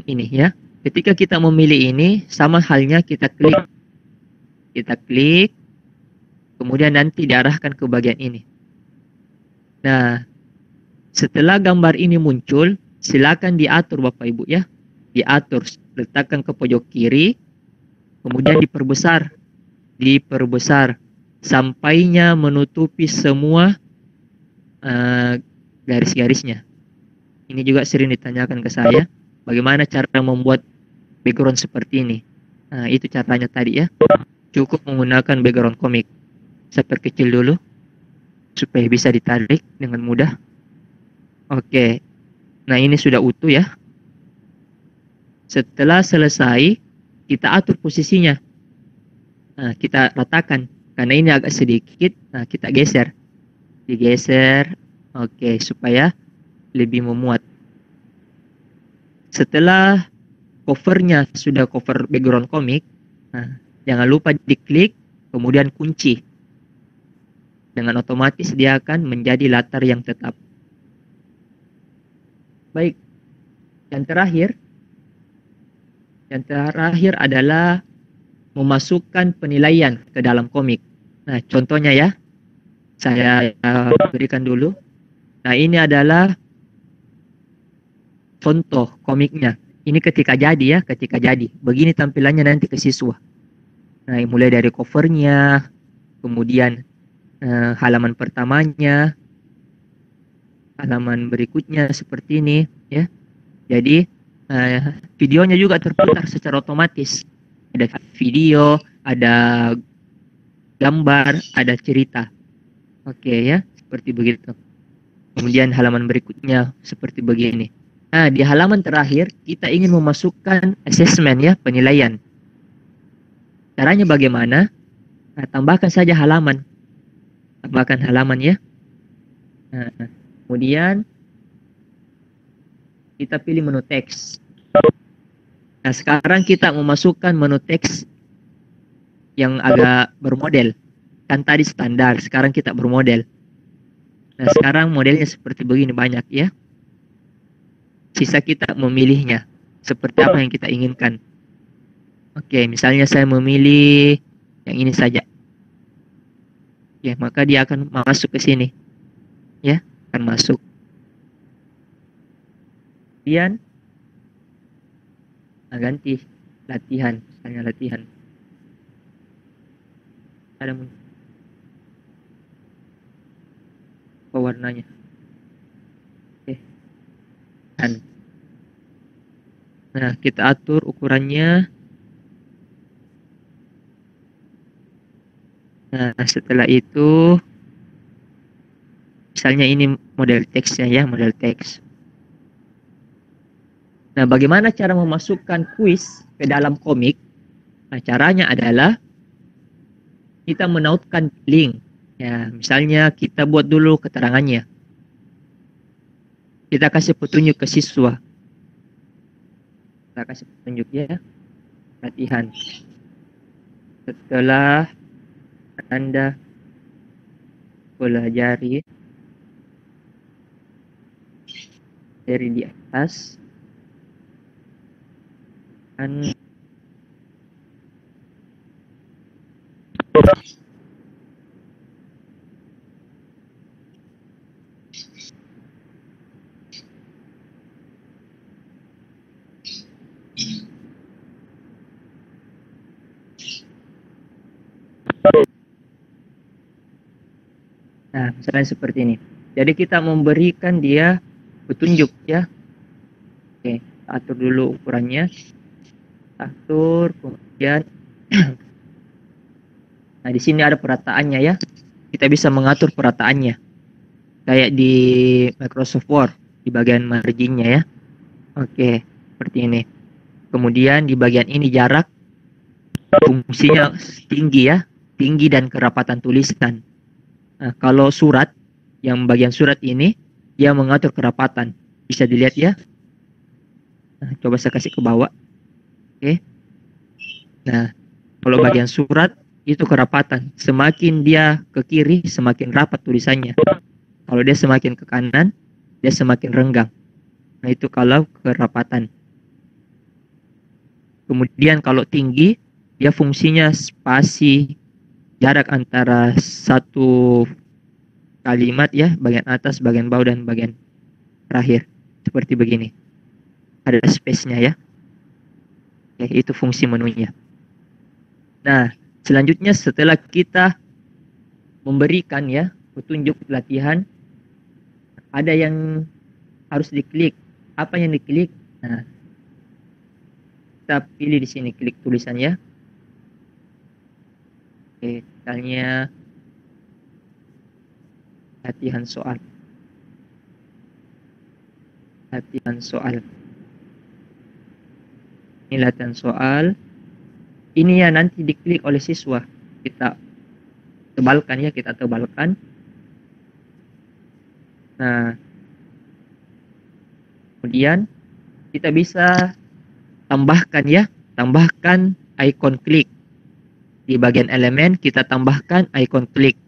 ini, ya. Ketika kita memilih ini, sama halnya kita klik, kemudian nanti diarahkan ke bagian ini. Nah, setelah gambar ini muncul, silakan diatur Bapak Ibu, ya. Diatur, letakkan ke pojok kiri, kemudian diperbesar sampainya menutupi semua garis-garisnya. Ini juga sering ditanyakan ke saya, bagaimana cara membuat background seperti ini. Nah, itu caranya tadi, ya. Cukup menggunakan background komik. Saya perkecil dulu supaya bisa ditarik dengan mudah. Oke. Nah, ini sudah utuh, ya. Setelah selesai, kita atur posisinya. Nah, kita ratakan. Karena ini agak sedikit, nah kita geser. Digeser, oke, supaya lebih memuat. Setelah covernya sudah cover background komik, nah, jangan lupa diklik, kemudian kunci. Dengan otomatis dia akan menjadi latar yang tetap. Baik, yang terakhir adalah memasukkan penilaian ke dalam komik. Nah, contohnya, ya, saya berikan dulu. Nah, ini adalah contoh komiknya. Ini ketika jadi, ya, ketika jadi. Begini tampilannya nanti ke siswa. Nah, mulai dari covernya, kemudian halaman pertamanya, halaman berikutnya seperti ini, ya. Jadi videonya juga terputar secara otomatis. Ada video, ada gambar, ada cerita. Oke, ya, seperti begitu. Kemudian halaman berikutnya seperti begini. Nah, di halaman terakhir kita ingin memasukkan assessment, ya, penilaian. Caranya bagaimana? Nah, tambahkan saja halaman. Tambahkan halaman, ya. Nah, kemudian kita pilih menu teks. Nah, sekarang kita memasukkan menu teks yang agak bermodel. Kan tadi standar, sekarang kita bermodel. Nah, sekarang modelnya seperti begini banyak, ya. Sisa kita memilihnya seperti apa yang kita inginkan. Oke, misalnya saya memilih yang ini saja. Ya, maka dia akan masuk ke sini. Ya, akan masuk. Kemudian ganti latihan, misalnya latihan. Ada apa warnanya? Oke. Nah, kita atur ukurannya. Nah, setelah itu misalnya ini model teksnya, ya, model teks. Nah, bagaimana cara memasukkan kuis ke dalam komik? Nah, caranya adalah kita menautkan link. Ya, misalnya kita buat dulu keterangannya. Kita kasih petunjuk ke siswa. Kita kasih petunjuk, ya. Latihan. Setelah Anda pelajari dari di atas, nah, misalnya seperti ini. Jadi kita memberikan dia petunjuk, ya. Oke, atur dulu ukurannya. Atur, kemudian nah, di sini ada perataannya, ya. Kita bisa mengatur perataannya. Kayak di Microsoft Word, di bagian marginnya, ya. Oke, seperti ini. Kemudian di bagian ini jarak fungsinya tinggi, ya. Tinggi dan kerapatan tulisan. Nah, kalau surat, yang bagian surat ini, dia mengatur kerapatan. Bisa dilihat ya. Nah, coba saya kasih ke bawah. Oke. Nah, kalau bagian surat, itu kerapatan. Semakin dia ke kiri, semakin rapat tulisannya. Kalau dia semakin ke kanan, dia semakin renggang. Nah, itu kalau kerapatan. Kemudian kalau tinggi, dia fungsinya spasi, jarak antara satu kalimat ya, bagian atas, bagian bawah, dan bagian terakhir. Seperti begini. Ada space-nya ya. Oke, itu fungsi menunya. Nah, selanjutnya setelah kita memberikan ya petunjuk latihan, ada yang harus diklik. Apa yang diklik? Nah, kita pilih di sini, klik tulisan ya. Oke, misalnya latihan soal. Latihan soal. Ini latihan soal. Ini ya nanti diklik oleh siswa. Kita tebalkan ya, kita tebalkan. Nah, kemudian kita bisa tambahkan ya, tambahkan icon klik. Di bagian elemen kita tambahkan icon klik.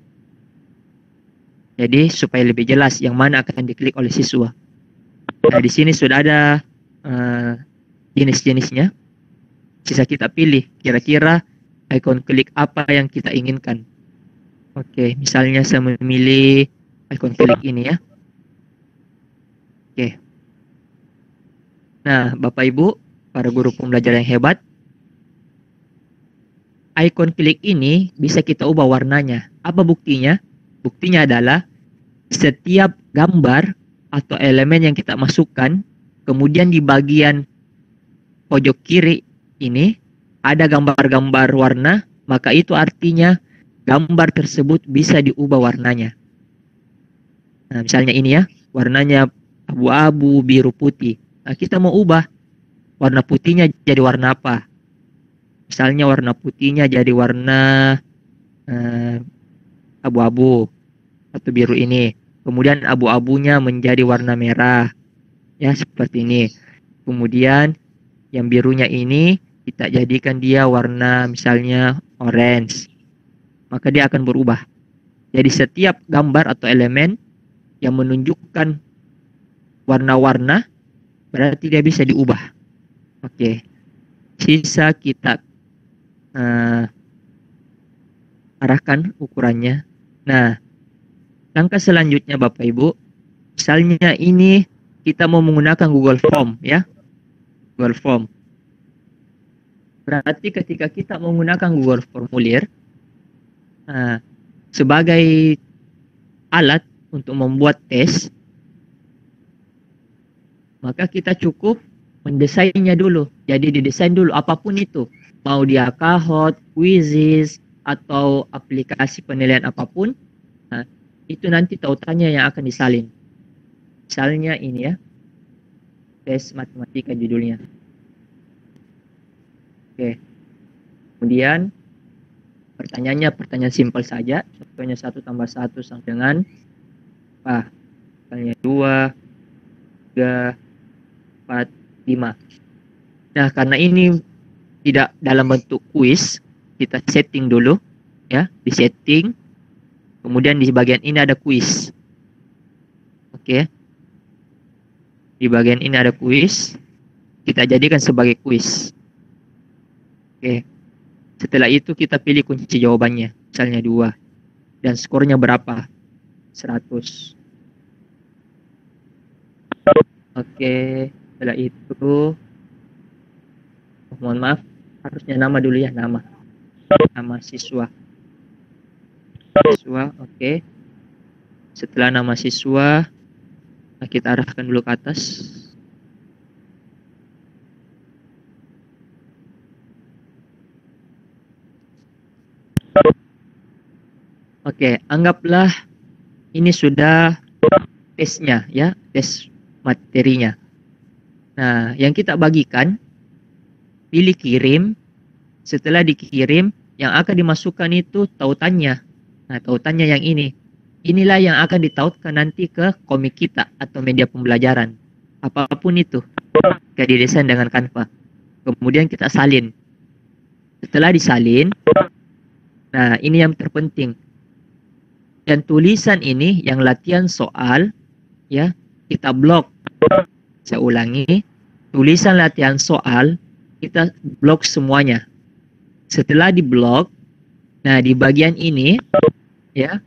Jadi supaya lebih jelas yang mana akan diklik oleh siswa. Nah, di sini sudah ada jenis-jenisnya. Sisa kita pilih kira-kira icon klik apa yang kita inginkan. Oke, misalnya saya memilih icon klik ini ya. Oke. Nah, Bapak Ibu, para guru pembelajaran yang hebat, icon klik ini bisa kita ubah warnanya. Apa buktinya? Buktinya adalah setiap gambar atau elemen yang kita masukkan, kemudian di bagian pojok kiri ini ada gambar-gambar warna, maka itu artinya gambar tersebut bisa diubah warnanya. Nah, misalnya ini ya, warnanya abu-abu, biru, putih. Nah, kita mau ubah warna putihnya jadi warna apa? Misalnya warna putihnya jadi warna abu-abu atau biru ini. Kemudian abu-abunya menjadi warna merah. Ya, seperti ini. Kemudian yang birunya ini kita jadikan dia warna misalnya orange. Maka dia akan berubah. Jadi setiap gambar atau elemen yang menunjukkan warna-warna berarti dia bisa diubah. Oke. Sisa kita arahkan ukurannya. Nah, langkah selanjutnya Bapak Ibu, misalnya ini kita mau menggunakan Google Form ya. Google Form. Berarti ketika kita menggunakan Google Formulir sebagai alat untuk membuat tes, maka kita cukup mendesainnya dulu. Jadi didesain dulu apapun itu. Mau dia Kahoot, Quizizz, atau aplikasi penilaian apapun, itu nanti tautannya yang akan disalin. Misalnya ini ya, tes matematika judulnya. Oke. Kemudian pertanyaannya pertanyaan simpel saja. Contohnya 1 tambah 1 sama dengan apa? Misalnya 2, 3, 4, 5. Nah, karena ini tidak dalam bentuk kuis, kita setting dulu ya, di setting. Kemudian di bagian ini ada kuis. Oke. Di bagian ini ada kuis. Kita jadikan sebagai kuis. Oke. Setelah itu kita pilih kunci jawabannya. Misalnya 2. Dan skornya berapa? 100. Oke. Setelah itu, mohon maaf, harusnya nama dulu ya, nama siswa. Oke. Setelah nama siswa, kita arahkan dulu ke atas. Oke, anggaplah ini sudah tesnya ya, tes materinya. Nah, yang kita bagikan, pilih kirim. Setelah dikirim, yang akan dimasukkan itu tautannya. Nah, tautannya yang ini. inilah yang akan ditautkan nanti ke komik kita atau media pembelajaran. Apapun itu, kayak didesain dengan Canva. Kemudian kita salin. Setelah disalin, nah ini yang terpenting. Dan tulisan ini yang latihan soal, ya kita blok. Saya ulangi, tulisan latihan soal kita blok semuanya. Setelah diblok, nah di bagian ini, ya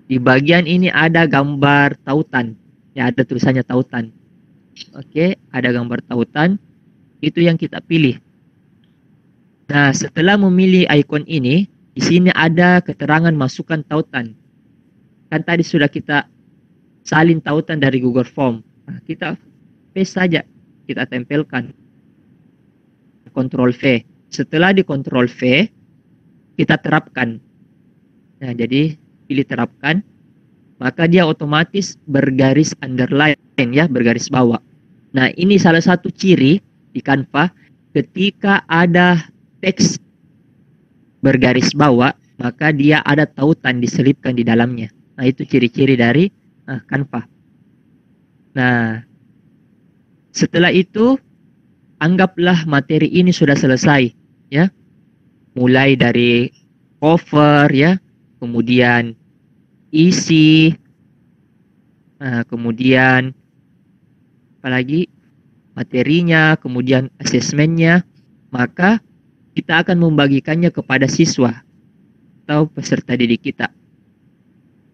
di bagian ini ada gambar tautan, ya ada tulisannya tautan. Oke, ada gambar tautan, itu yang kita pilih. Nah, setelah memilih ikon ini, di sini ada keterangan masukan tautan. Kan tadi sudah kita salin tautan dari Google Form. Nah, kita paste saja, kita tempelkan. Ctrl V. Setelah di Ctrl V, kita terapkan. Nah, jadi pilih terapkan, maka dia otomatis bergaris underline, ya, bergaris bawah. Nah, ini salah satu ciri di Canva ketika ada teks bergaris bawah, maka dia ada tautan diselipkan di dalamnya. Nah, itu ciri-ciri dari Canva. Nah, setelah itu anggaplah materi ini sudah selesai, ya. Mulai dari cover, ya, kemudian isi, kemudian apalagi materinya, kemudian asesmennya, maka kita akan membagikannya kepada siswa atau peserta didik kita.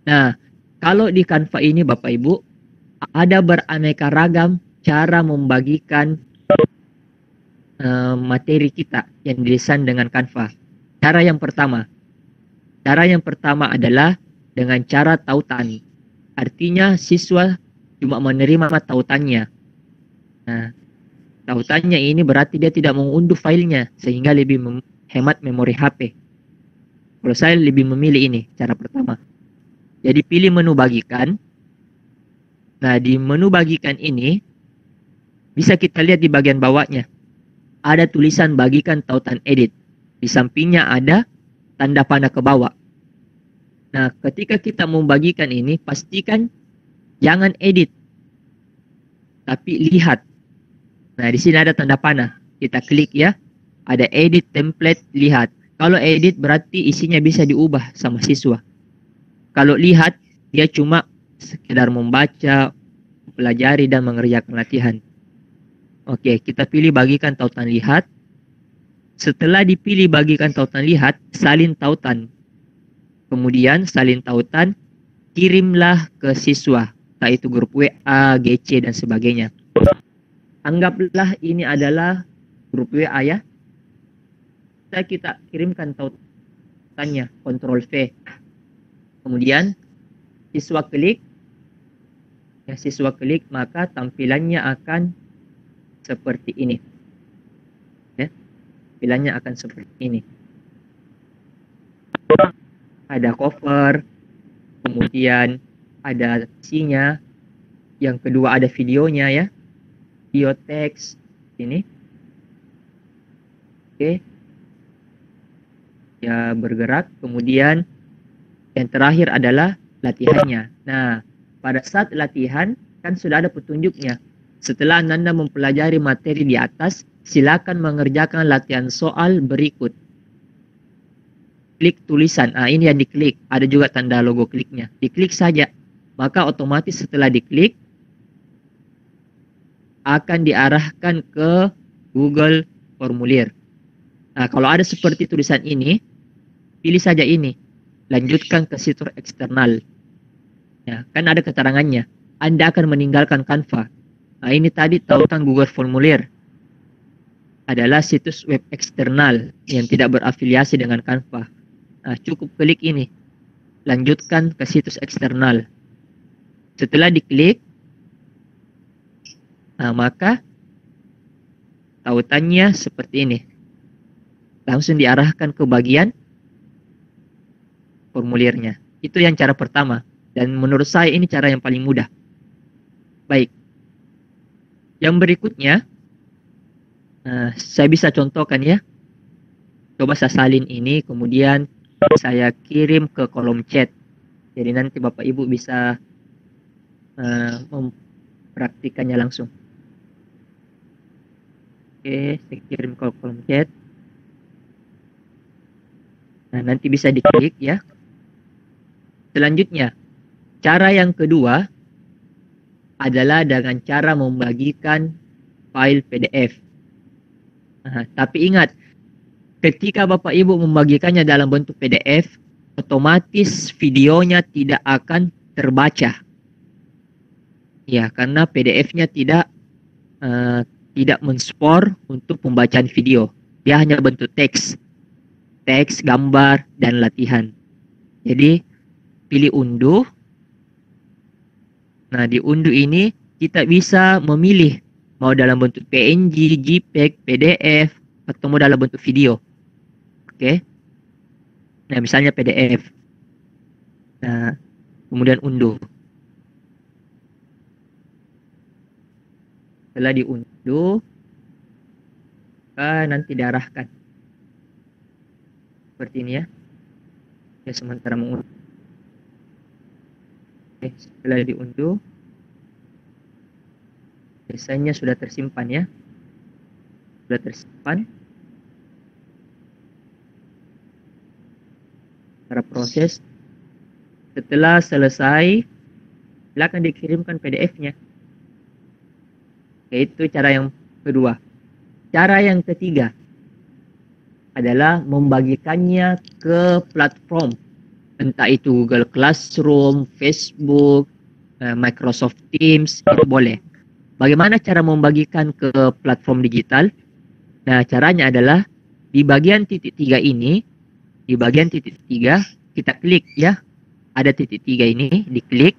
Nah, kalau di Canva ini Bapak Ibu, ada beraneka ragam cara membagikan materi kita yang didesain dengan Canva. Cara yang pertama adalah dengan cara tautan. Artinya siswa cuma menerima tautannya. Nah, tautannya ini berarti dia tidak mengunduh filenya sehingga lebih hemat memori HP. Kalau saya lebih memilih ini cara pertama. Jadi pilih menu bagikan. Nah, di menu bagikan ini bisa kita lihat di bagian bawahnya. Ada tulisan bagikan tautan edit. Di sampingnya ada tanda panah ke bawah. Nah, ketika kita membagikan ini, pastikan jangan edit, tapi lihat. Nah, di sini ada tanda panah. Kita klik, ya. Ada edit template, lihat. Kalau edit berarti isinya bisa diubah sama siswa. Kalau lihat, dia cuma sekedar membaca, mempelajari, dan mengerjakan latihan. Oke, kita pilih bagikan tautan lihat. Setelah dipilih bagikan tautan lihat, salin tautan. Kemudian salin tautan, kirimlah ke siswa, yaitu grup WA, GC, dan sebagainya. Anggaplah ini adalah grup WA, ya. Kita kirimkan tautannya, Ctrl V. Kemudian siswa klik, ya, siswa klik, maka tampilannya akan seperti ini. Ya, tampilannya akan seperti ini. Ada cover, kemudian ada isinya, yang kedua ada videonya, ya, video teks ini. Oke, ya, bergerak. Kemudian yang terakhir adalah latihannya. Nah, pada saat latihan kan sudah ada petunjuknya. Setelah Anda mempelajari materi di atas, silakan mengerjakan latihan soal berikut. Klik tulisan. Nah, ini yang diklik. Ada juga tanda logo kliknya. Diklik saja. Maka otomatis setelah diklik, akan diarahkan ke Google Formulir. Nah, kalau ada seperti tulisan ini, pilih saja ini. Lanjutkan ke situs eksternal. Ya, kan ada keterangannya. Anda akan meninggalkan Canva. Nah, ini tadi tautan Google Formulir. Adalah situs web eksternal yang tidak berafiliasi dengan Canva. Nah, cukup klik ini. Lanjutkan ke situs eksternal. Setelah diklik, nah, maka tautannya seperti ini. Langsung diarahkan ke bagian formulirnya. Itu yang cara pertama. Dan menurut saya ini cara yang paling mudah. Baik. Yang berikutnya, saya bisa contohkan, ya. Coba saya salin ini, kemudian saya kirim ke kolom chat. Jadi nanti Bapak Ibu bisa mempraktikannya langsung. Oke, saya kirim ke kolom chat. Nah, nanti bisa diklik ya. Selanjutnya, cara yang kedua adalah dengan cara membagikan file PDF. Nah, tapi ingat, ketika Bapak Ibu membagikannya dalam bentuk PDF, otomatis videonya tidak akan terbaca. Ya, karena PDF-nya tidak menspor untuk pembacaan video. Dia hanya bentuk teks, gambar, dan latihan. Jadi, pilih unduh. Nah, di unduh ini kita bisa memilih mau dalam bentuk PNG, JPEG, PDF, atau mau dalam bentuk video. Oke. Nah, misalnya PDF. Nah, kemudian unduh. Setelah diunduh, nanti diarahkan. Seperti ini ya. Ya, sementara mengunduh. Oke, setelah diunduh, biasanya sudah tersimpan ya. Sudah tersimpan. Cara proses. Setelah selesai, silakan dikirimkan PDF-nya. Itu cara yang kedua. Cara yang ketiga adalah membagikannya ke platform. Entah itu Google Classroom, Facebook, Microsoft Teams, itu boleh. Bagaimana cara membagikan ke platform digital? Nah, caranya adalah di bagian titik 3 ini, di bagian titik 3 kita klik ya. Ada titik 3 ini, diklik.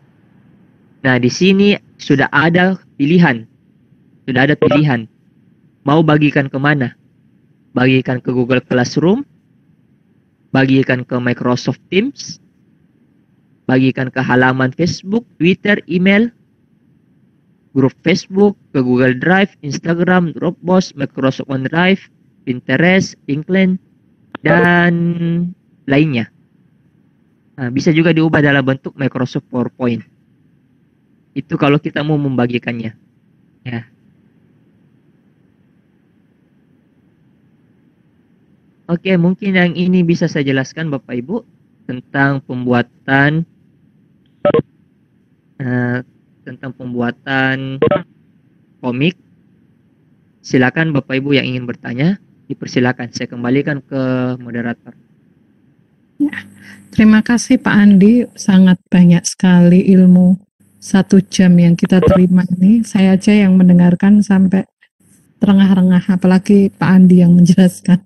Nah, di sini sudah ada pilihan. Sudah ada pilihan. Mau bagikan kemana? Bagikan ke Google Classroom, bagikan ke Microsoft Teams, bagikan ke halaman Facebook, Twitter, email, grup Facebook, ke Google Drive, Instagram, Dropbox, Microsoft OneDrive, Pinterest, LinkedIn, dan lainnya. Nah, bisa juga diubah dalam bentuk Microsoft PowerPoint. Itu kalau kita mau membagikannya. Ya. Oke, mungkin yang ini bisa saya jelaskan Bapak Ibu tentang pembuatan komik. Silakan Bapak Ibu yang ingin bertanya, dipersilakan. Saya kembalikan ke moderator. Ya, terima kasih Pak Andi, sangat banyak sekali ilmu 1 jam yang kita terima ini. Saya aja yang mendengarkan sampai terengah-rengah, apalagi Pak Andi yang menjelaskan.